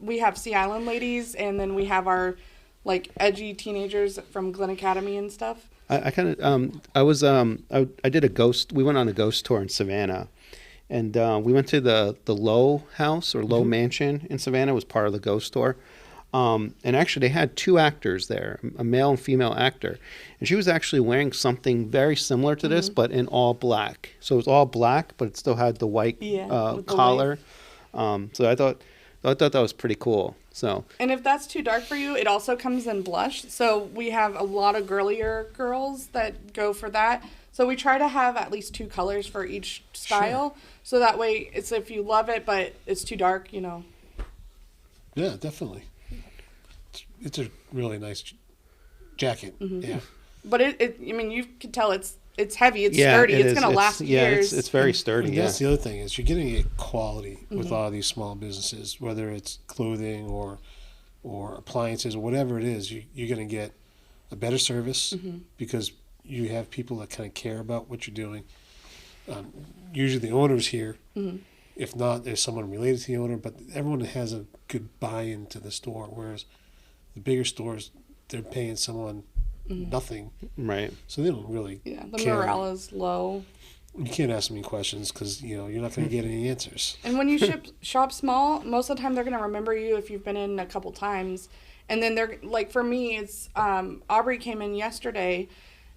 We have Sea Island Ladies, and then we have our like edgy teenagers from Glen Academy and stuff. I kind of I did a ghost. We went on a ghost tour in Savannah, and we went to the Lowe House or Lowe Mansion in Savannah. It was part of the ghost tour. And actually, they had two actors there, a male and female actor. And she was actually wearing something very similar to this, but in all black. So it was all black, but it still had the white with the collar. So I thought that was pretty cool. So And if that's too dark for you, it also comes in blush. So we have a lot of girlier girls that go for that. So we try to have at least two colors for each style. So that way, it's if you love it, but it's too dark, Yeah, definitely. It's a really nice jacket. Yeah. But I mean, you can tell it's heavy, it's yeah, sturdy, it it's is. going to last years. It's very sturdy. And Yeah. that's the other thing is you're getting a quality with a lot of these small businesses, whether it's clothing or appliances or whatever it is. You're going to get a better service because you have people that kind of care about what you're doing. Usually the owner's here. If not, there's someone related to the owner, but everyone has a good buy-in to the store, whereas the bigger stores, they're paying someone nothing, Right. so they don't really Yeah, the care. morale is low. You can't ask them any questions because you're not going to get any answers. And when you shop small, most of the time they're going to remember you if you've been in a couple times. And then they're like, for me, it's Aubrey came in yesterday,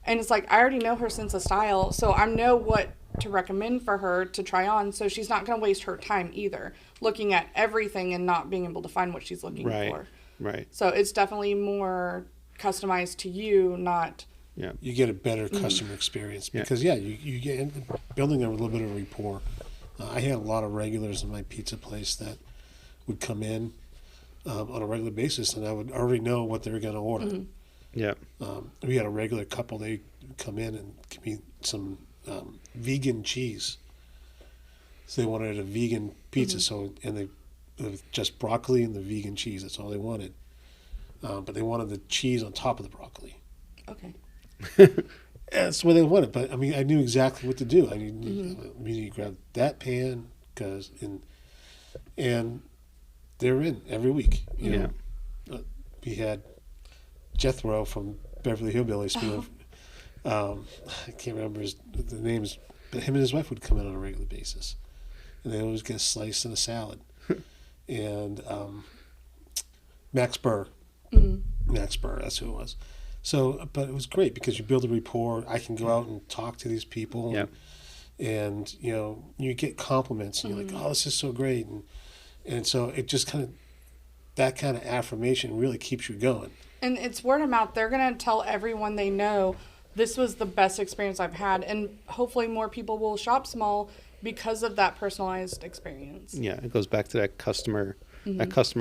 and it's like I already know her sense of style, so I know what to recommend for her to try on. So she's not going to waste her time either looking at everything and not being able to find what she's looking Right. for. Right. So it's definitely more customized to you, not. Yeah. You get a better customer experience Yeah. because you get building a little bit of rapport. I had a lot of regulars in my pizza place that would come in on a regular basis, and I would already know what they were going to order. Yeah. We had a regular couple; they would come in and give me some vegan cheese. So they wanted a vegan pizza, it was just broccoli and the vegan cheese. That's all they wanted. But they wanted the cheese on top of the broccoli. Okay. That's the way they wanted. But I mean, I knew exactly what to do. I immediately grabbed that pan and they're in every week. You know, we had Jethro from Beverly Hillbillies. I can't remember the names, but him and his wife would come in on a regular basis, and they always get a slice and a salad. And Max Burr, that's who it was. So, but it was great because you build a rapport. I can go out and talk to these people. Yeah. And you know, you get compliments, and you're like, "Oh, this is so great," and so it just kind of that kind of affirmation really keeps you going. And it's word of mouth. They're going to tell everyone they know, this was the best experience I've had. And hopefully more people will shop small because of that personalized experience. Yeah, it goes back to that customer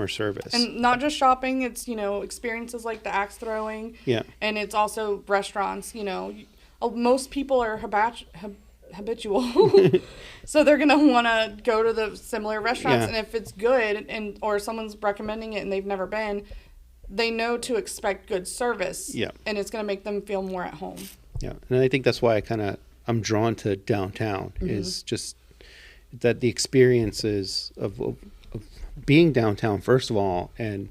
service. And not just shopping, it's, experiences like the axe throwing. Yeah. And it's also restaurants, most people are habitual. So they're going to want to go to the similar restaurants. Yeah. And if it's good or someone's recommending it and they've never been, they know to expect good service. Yeah. And it's going to make them feel more at home. Yeah, and I think that's why I'm drawn to downtown is just that the experiences of being downtown first of all, and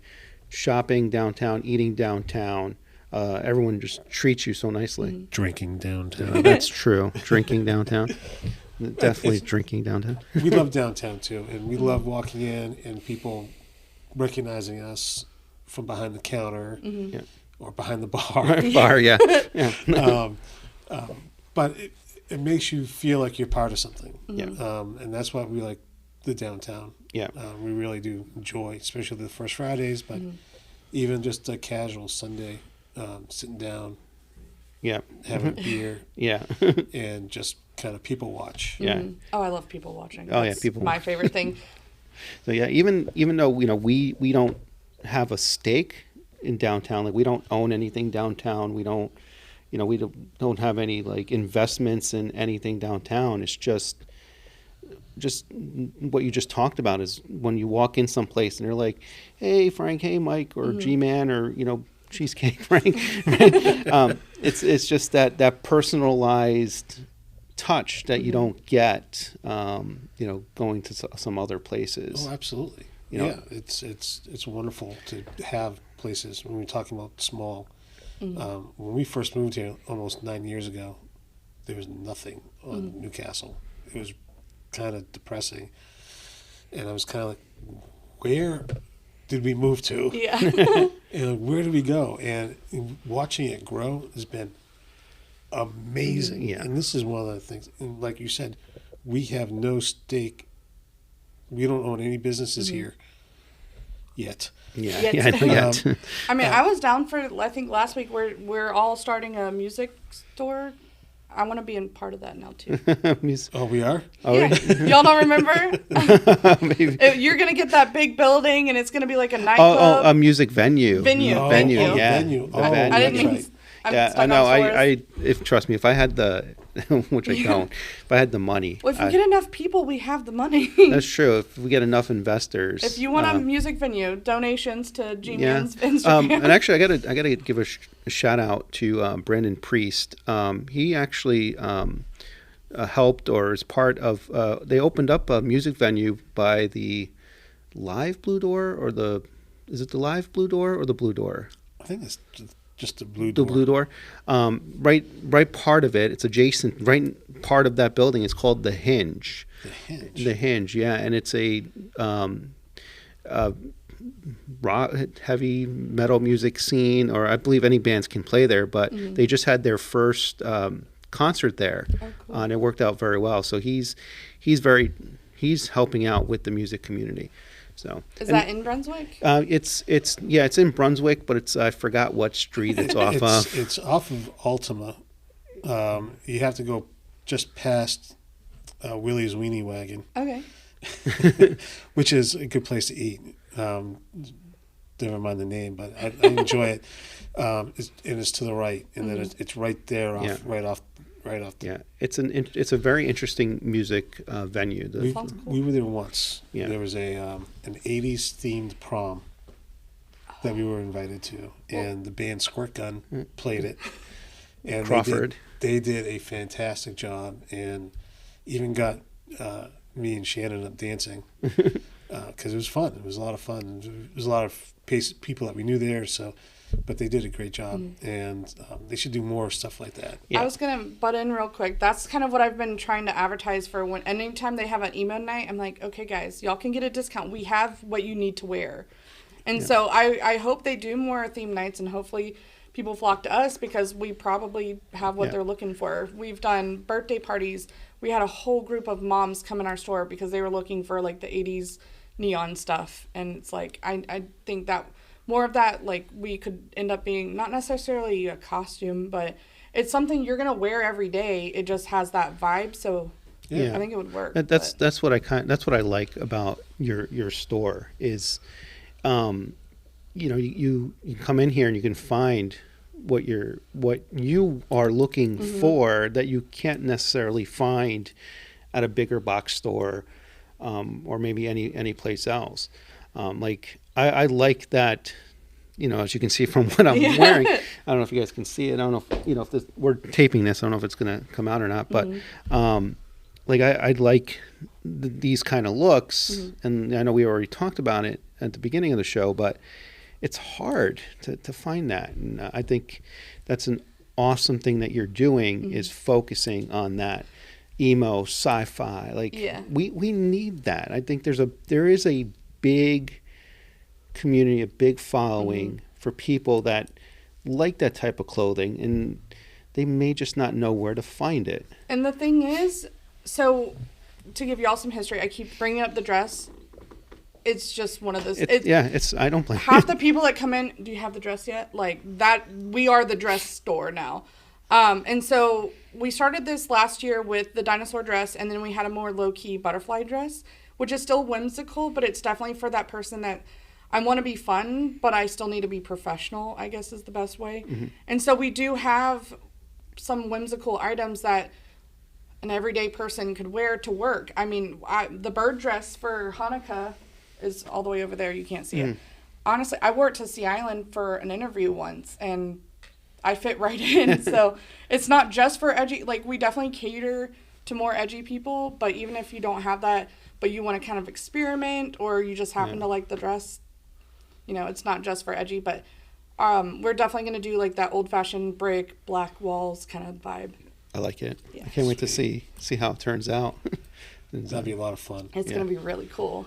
shopping downtown, eating downtown. Everyone just treats you so nicely. Drinking downtown. That's true. Drinking downtown, definitely drinking downtown. We love downtown too, and we love walking in and people recognizing us from behind the counter Yeah. or behind the bar. Bar, yeah, yeah, But it makes you feel like you're part of something. Yeah. And that's why we like the downtown. yeah. We really do enjoy, especially the first Fridays, but even just a casual Sunday, sitting down, Yeah, having a beer, yeah, and just kind of people watch. yeah. Oh, I love people watching. Oh, yeah, That's people my watch. favorite thing. So yeah, even though we don't have a stake in downtown, like we don't own anything downtown, we don't don't have any like investments in anything downtown. It's just what you just talked about is when you walk in someplace and they're like, "Hey Frank, hey Mike, or G-Man, or Cheesecake Frank." It's just that personalized touch that you don't get, going to some other places. Oh, absolutely. You know? Yeah, it's wonderful to have places. When we're talking about small, when we first moved here almost 9 years ago, there was nothing on Newcastle. It was kind of depressing, and I was kind of like, "Where did we move to? Yeah. And where did we go?" And watching it grow has been amazing. Yeah. And this is one of the things. And like you said, we have no stake. We don't own any businesses here yet. Yeah, Yet. yeah, I know, yet. I mean, I was down for, I think last week we're all starting a music store. I want to be in part of that now too. Oh, we are? Oh, Yeah. Y'all don't remember? maybe. You're gonna get that big building, and it's gonna be like a nightclub. A music venue. Venue. Oh, Venue, Thank you. yeah. Venue. The Oh, I venue. didn't that's mean. right. I'm Yeah, stuck I know. on Taurus. If trust me, if I had the, which I don't, if I had the money, Well, if we get enough people, we have the money. that's true. If we get enough investors, If you want a music venue, donations to yeah. G-Man's Instagram. And actually, I gotta give a shout out to Brandon Priest. He actually helped or is part of. They opened up a music venue by the Live Blue Door is it the Live Blue Door or the Blue Door? I think it's just the blue The door. Blue Door, right part of it. It's adjacent. Right part of that building is called the Hinge. The Hinge. The Hinge, yeah, and it's a rock, heavy metal music scene, or I believe any bands can play there. But they just had their first concert there, cool. and it worked out very well. So he's helping out with the music community. So Is that in Brunswick? it's in Brunswick, but it's I forgot what street it's off of. It's off of Ultima. You have to go just past Willie's Weenie Wagon, Okay. which is a good place to eat. Never mind the name, but I enjoy it. It's to the right, and then it's right there, right off. Yeah, it's a very interesting music venue. We, Sounds cool. we were there once. Yeah. There was an '80s themed prom that we were invited to, and the band Squirt Gun played it. And Crawford. They did a fantastic job, and even got me and Shannon up dancing because it was fun. It was a lot of fun. There was a lot of people that we knew there, but they did a great job, and they should do more stuff like that. Yeah. I was gonna butt in real quick. That's kind of what I've been trying to advertise for. When anytime they have an emo night, I'm like, okay, guys, y'all can get a discount. We have what you need to wear, and so I hope they do more theme nights, and hopefully people flock to us because we probably have what Yeah. they're looking for. We've done birthday parties. We had a whole group of moms come in our store because they were looking for like the 80s neon stuff. And it's like, I think that more of that, like we could end up being not necessarily a costume, but it's something you're going to wear every day. It just has that vibe. So Yeah. I think it would work. That's but- that's what I like about your store is, you come in here and you can find what you are looking for that you can't necessarily find at a bigger box store, or maybe any place else. Like I like that. As you can see from what I'm wearing, I don't know if you guys can see it. I don't know if if we're taping this. I don't know if it's going to come out or not. But like I like these kind of looks, and I know we already talked about it at the beginning of the show, but it's hard to find that, and I think that's an awesome thing that you're doing is focusing on that emo sci-fi. Like Yeah. we need that. I think there is a big community, a big following for people that like that type of clothing, and they may just not know where to find it. And the thing is, so to give y'all some history, I keep bringing up the dress. It's just one of those. I don't blame Half the people that come in, do you have the dress yet? Like that, we are the dress store now. And so we started this last year with the dinosaur dress, and then we had a more low-key butterfly dress, which is still whimsical, but it's definitely for that person that I want to be fun, but I still need to be professional, I guess is the best way. And so we do have some whimsical items that an everyday person could wear to work. I mean, the bird dress for Hanukkah is all the way over there. You can't see it. Honestly, I wore it to Sea Island for an interview once, and I fit right in. So it's not just for edgy. Like, we definitely cater to more edgy people, but even if you don't have that, but you want to kind of experiment, or you just happen to like the dress, it's not just for edgy. But we're definitely going to do like that old-fashioned brick, black walls kind of vibe. I like it. Yeah. I can't wait to see how it turns out. That'd be a lot of fun. It's Yeah. going to be really cool.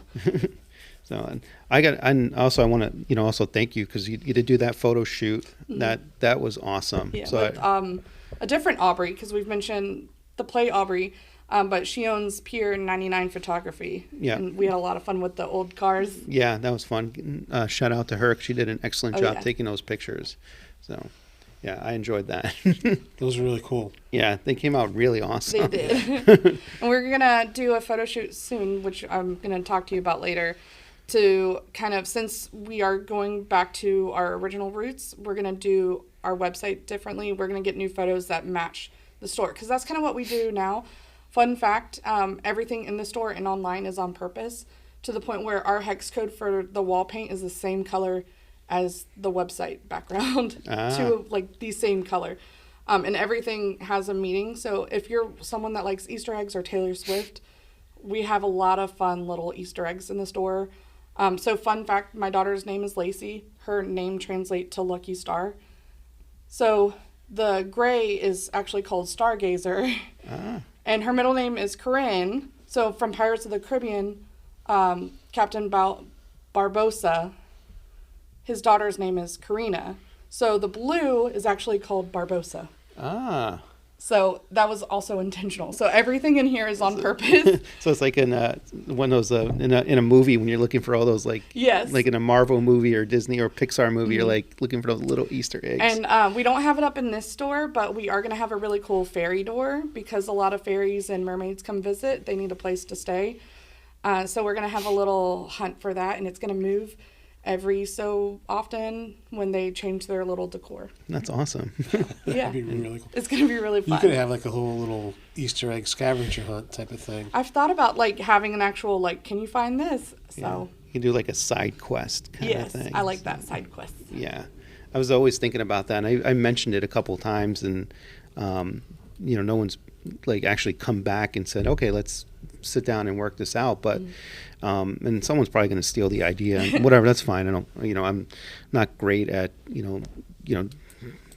So, and I want to, also thank you because you did do that photo shoot. That was awesome. Yeah, So with a different Aubrey, because we've mentioned the play Aubrey, but she owns Pier 99 Photography. Yeah. And we had a lot of fun with the old cars. yeah, that was fun. Shout out to her. 'Cause she did an excellent Oh, job yeah. taking those pictures. So, yeah, I enjoyed that. Those are really cool. Yeah, they came out really awesome. They did. And we're going to do a photo shoot soon, which I'm going to talk to you about later, to kind of, since we are going back to our original roots, we're going to do our website differently. We're going to get new photos that match the store, because that's kind of what we do now. Fun fact, everything in the store and online is on purpose, to the point where our hex code for the wall paint is the same color as the website background, to like the same color. And everything has a meaning. So if you're someone that likes Easter eggs or Taylor Swift, we have a lot of fun little Easter eggs in the store. So fun fact, my daughter's name is Lacey. Her name translates to Lucky Star. So the gray is actually called Stargazer. And her middle name is Corinne. So from Pirates of the Caribbean, Captain Barbossa, his daughter's name is Karina. So the blue is actually called Barbossa. So that was also intentional. So everything in here is on purpose. So it's like in one of those in a movie when you're looking for all those Yes. like in a Marvel movie or Disney or Pixar movie, you're like looking for those little Easter eggs. And we don't have it up in this store, but we are going to have a really cool fairy door, because a lot of fairies and mermaids come visit. They need a place to stay. So we're going to have a little hunt for that, and it's going to move every so often when they change their little decor. That's awesome. Yeah. That'd be really cool. It's going to be really You fun. could have like a whole little Easter egg scavenger hunt type of thing. I've thought about like having an actual like, can you find this? So You can do like a side quest kind of yes, thing. I like that side quest. Yeah, I was always thinking about that. And I mentioned it a couple of times, and no one's like actually come back and said, "Okay, let's sit down and work this out." But and someone's probably going to steal the idea. And whatever, that's fine. I don't, I'm not great at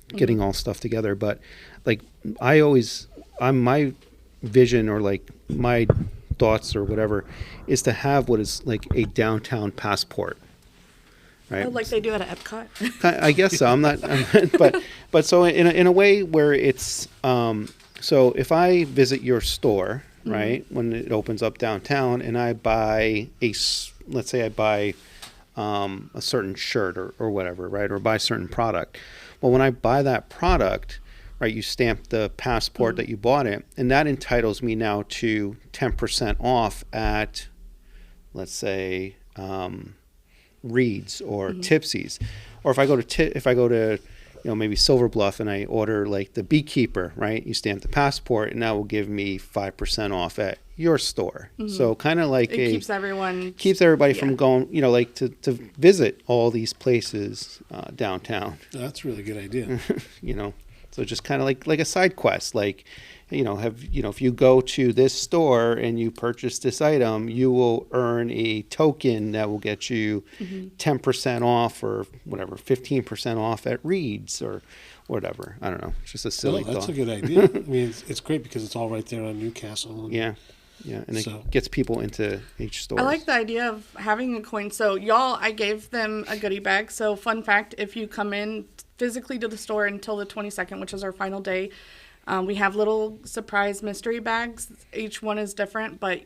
getting all stuff together. But like my vision or like my thoughts or whatever is to have what is like a downtown passport. right? Oh, like they do at Epcot. I guess so. But so in a way where it's so if I visit your store, right, when it opens up downtown, and I buy let's say I buy a certain shirt or whatever, right, or buy a certain product. Well, when I buy that product, right, you stamp the passport that you bought it, and that entitles me now to 10% off at, let's say, Reed's or Tipsy's, or if I go to maybe Silver Bluff and I order like the Beekeeper, right? You stamp the passport, and that will give me 5% off at your store. So kind of like It keeps everybody from going, like to visit all these places downtown. That's a really good idea. So just kind of like a side quest, like if you go to this store and you purchase this item, you will earn a token that will get you 10% off or whatever, 15% off at Reed's or whatever. I don't know. It's just a silly That's thought. a good idea. I mean, it's great because it's all right there on Newcastle. And Yeah. And So- it gets people into each store. I like the idea of having a coin. So y'all, I gave them a goodie bag. So fun fact, if you come in physically to the store until the 22nd, which is our final day, we have little surprise mystery bags. Each one is different, but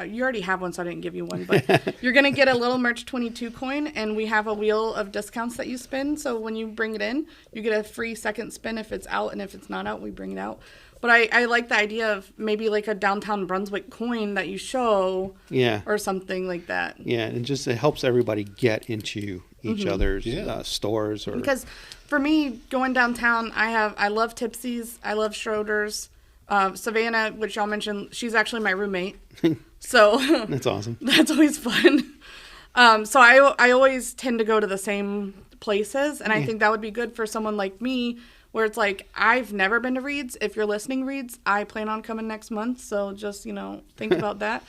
you already have one, so I didn't give you one. But you're going to get a little Merch 22 coin, and we have a wheel of discounts that you spin. So when you bring it in, you get a free second spin if it's out, and if it's not out, we bring it out. But I like the idea of maybe like a downtown Brunswick coin that you show Yeah. or something like that. Yeah, and it helps everybody get into each other's stores or Because for me, going downtown, I love Tipsy's, I love Schroeder's, Savannah, which y'all mentioned. She's actually my roommate, so that's awesome. that's always fun. So I always tend to go to the same places, and I think that would be good for someone like me, where it's like I've never been to Reed's. If you're listening, Reed's, I plan on coming next month, so just think about that.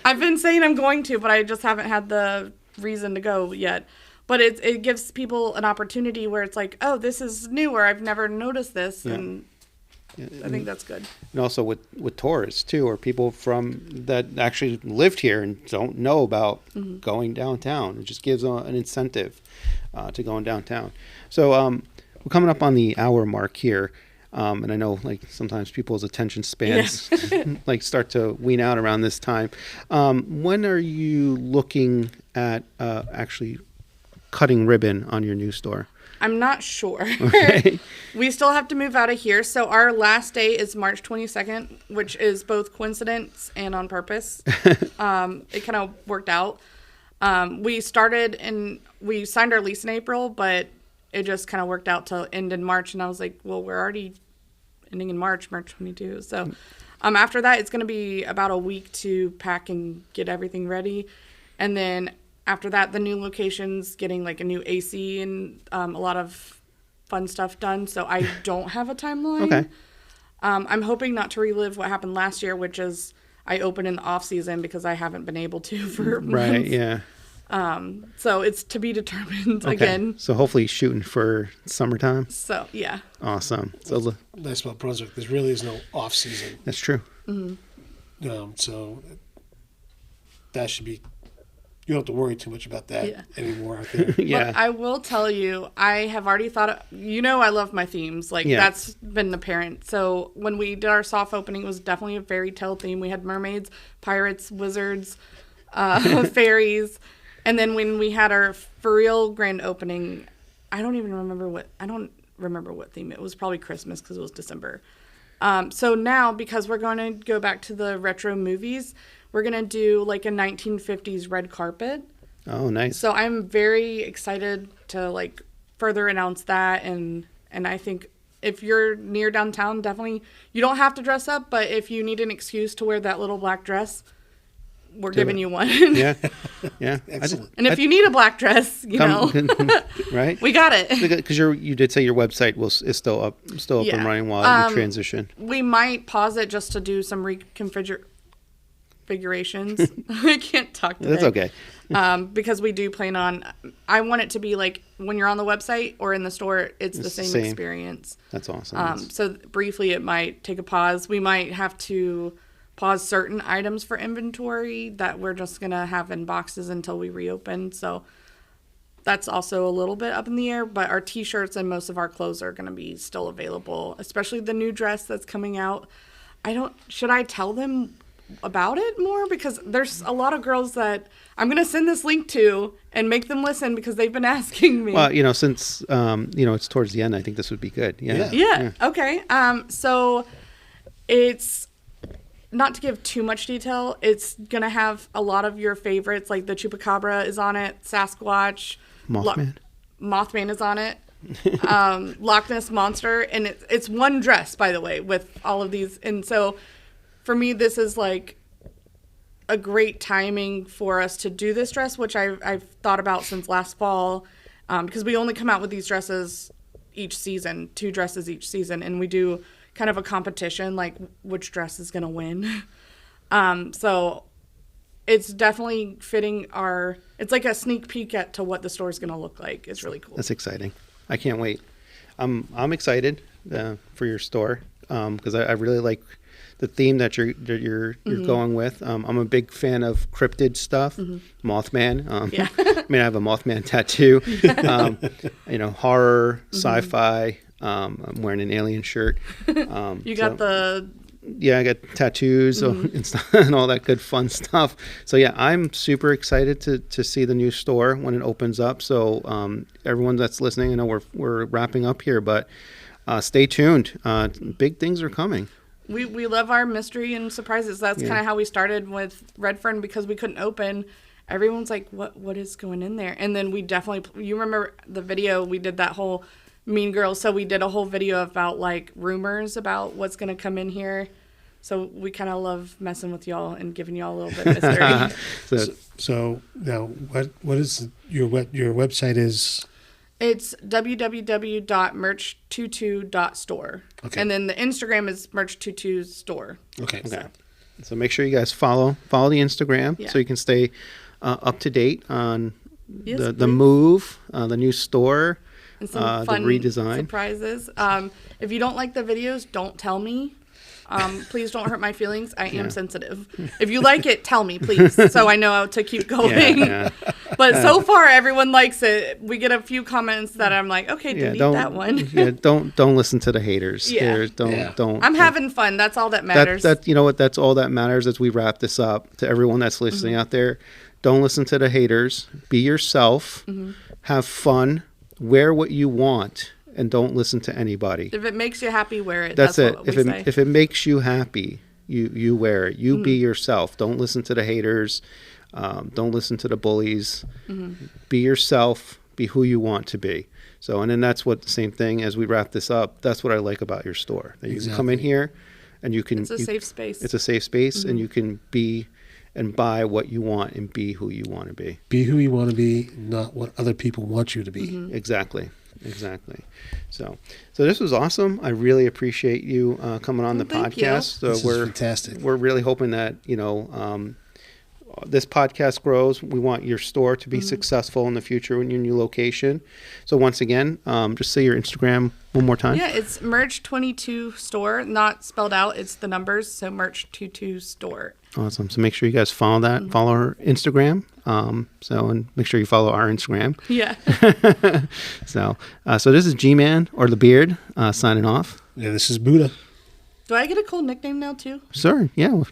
I've been saying I'm going to, but I just haven't had the reason to go yet. But it gives people an opportunity where it's like, oh, this is new, or I've never noticed this, and I think that's good. And also with tourists too, or people from that actually lived here and don't know about going downtown. It just gives an incentive to going downtown. So we're coming up on the hour mark here, and I know like sometimes people's attention spans like start to wean out around this time. When are you looking at actually cutting ribbon on your new store? I'm not sure. Okay. We still have to move out of here. So our last day is March 22nd, which is both coincidence and on purpose. It kind of worked out. We signed our lease in April, but it just kind of worked out to end in March. And I was like, well, we're already ending in March 22. So after that, it's going to be about a week to pack and get everything ready. And then after that, the new location's getting like a new AC and a lot of fun stuff done. So I don't have a timeline. Okay. I'm hoping not to relive what happened last year, which is I opened in the off season because I haven't been able to for months. Right. Yeah. So it's to be determined Okay. again. So hopefully shooting for summertime. So yeah. Awesome. So nice about Brunswick. There really is no off season. that's true. So that should be. You don't have to worry too much about that Yeah. anymore out there. Yeah. But I will tell you, I have already thought, I love my themes. Like, Yeah. that's been apparent. So when we did our soft opening, it was definitely a fairy tale theme. We had mermaids, pirates, wizards, fairies. And then when we had our for real grand opening, I don't remember what theme. It was probably Christmas because it was December. So now, because we're going to go back to the retro movies, we're going to do like a 1950s red carpet. Oh, nice. So I'm very excited to like further announce that. And I think if you're near downtown, definitely, you don't have to dress up, but if you need an excuse to wear that little black dress, we're giving you one. Yeah. Yeah. Excellent. And if you need a black dress, right? we got it. Because you did say your website is still up Yeah. and running while you transition. We might pause it just to do some configurations. I can't talk today. That's okay. Because we do plan on, I want it to be like when you're on the website or in the store, it's the same experience. That's awesome. So briefly, it might take a pause. We might have to pause certain items for inventory that we're just going to have in boxes until we reopen. So that's also a little bit up in the air, but our t-shirts and most of our clothes are going to be still available, especially the new dress that's coming out. Should I tell them about it more? Because there's a lot of girls that I'm going to send this link to and make them listen because they've been asking me. Well, since it's towards the end, I think this would be good. Yeah. Yeah. Okay. So it's not to give too much detail. It's going to have a lot of your favorites, like the Chupacabra is on it, Sasquatch, Mothman. Mothman is on it, Loch Ness Monster. And it's one dress, by the way, with all of these. And so for me, this is like a great timing for us to do this dress, which I've thought about since last fall, because we only come out with these dresses each season, 2 dresses each season, and we do kind of a competition, like which dress is going to win. So it's definitely fitting it's like a sneak peek to what the store is going to look like. It's really cool. That's exciting. I can't wait. I'm excited for your store because I really like the theme that you're going with. I'm a big fan of cryptid stuff, Mothman. Yeah. I mean, I have a Mothman tattoo. Horror, sci-fi. I'm wearing an alien shirt. You got I got tattoos and all that good fun stuff. So yeah, I'm super excited to see the new store when it opens up. So everyone that's listening, I know we're wrapping up here, but stay tuned. Big things are coming. We love our mystery and surprises. That's kind of how we started with Redfern, because we couldn't open. Everyone's like, what is going in there? And then we definitely, you remember the video, we did that whole Mean Girls. So we did a whole video about like rumors about what's going to come in here. So we kind of love messing with y'all and giving y'all a little bit of mystery. So now what is your website is? It's www.merch22.store. Okay. And then the Instagram is merch22store. Okay. So make sure you guys follow the Instagram so you can stay up to date on the move, the new store, and some fun the redesign surprises. If you don't like the videos, don't tell me. Please don't hurt my feelings. I am sensitive. If you like it, tell me, please, so I know how to keep going. Yeah. But so far, everyone likes it. We get a few comments that I'm like, okay, delete that one. Don't listen to the haters. Yeah. Don't. I'm having fun. That's all that matters. You know what? That's all that matters as we wrap this up. To everyone that's listening out there, don't listen to the haters. Be yourself. Have fun. Wear what you want. And don't listen to anybody. If it makes you happy, wear it. That's it. What we say. If it makes you happy, you wear it. You be yourself. Don't listen to the haters. Don't listen to the bullies. Be yourself. Be who you want to be. So, and then that's what the same thing as we wrap this up. That's what I like about your store. That you can come in here, and you can. It's a safe space. It's a safe space, and you can be and buy what you want and be who you want to be. Be who you want to be, not what other people want you to be. Exactly. So this was awesome. I really appreciate you coming on the podcast. This is fantastic. We're really hoping that this podcast grows. We want your store to be successful in the future in your new location. So once again, just say your Instagram one more time. Yeah, it's Merch22 Store, not spelled out. It's the numbers, so Merch22 Store. Awesome. So make sure you guys follow that. Follow our Instagram. And make sure you follow our Instagram. Yeah. So this is G-Man or the Beard signing off. Yeah, this is Buddha. Do I get a cool nickname now too? Sure. Yeah.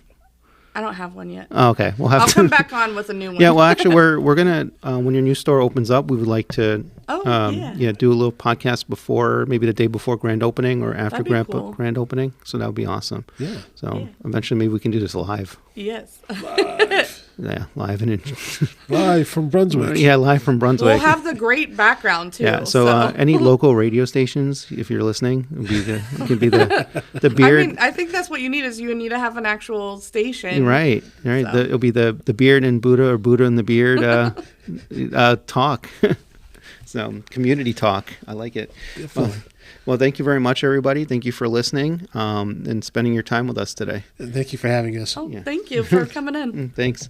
I don't have one yet. Oh, okay, we'll have. I'll come back on with a new one. Yeah, well, actually, we're gonna when your new store opens up, we would like to do a little podcast before, maybe the day before grand opening or after grand opening. So that would be awesome. Yeah. So eventually, maybe we can do this live. Yes. Yeah, live and live from Brunswick. Yeah, live from Brunswick. We'll have the great background too. Yeah. So any local radio stations, if you're listening, it could be the Beard. I mean, I think that's what you need is you need to have an actual station. Right. So. It'll be the Beard and Buddha or Buddha and the Beard talk. So community talk. I like it. Well, thank you very much, everybody. Thank you for listening and spending your time with us today. Thank you for having us. Oh, thank you for coming in. Thanks.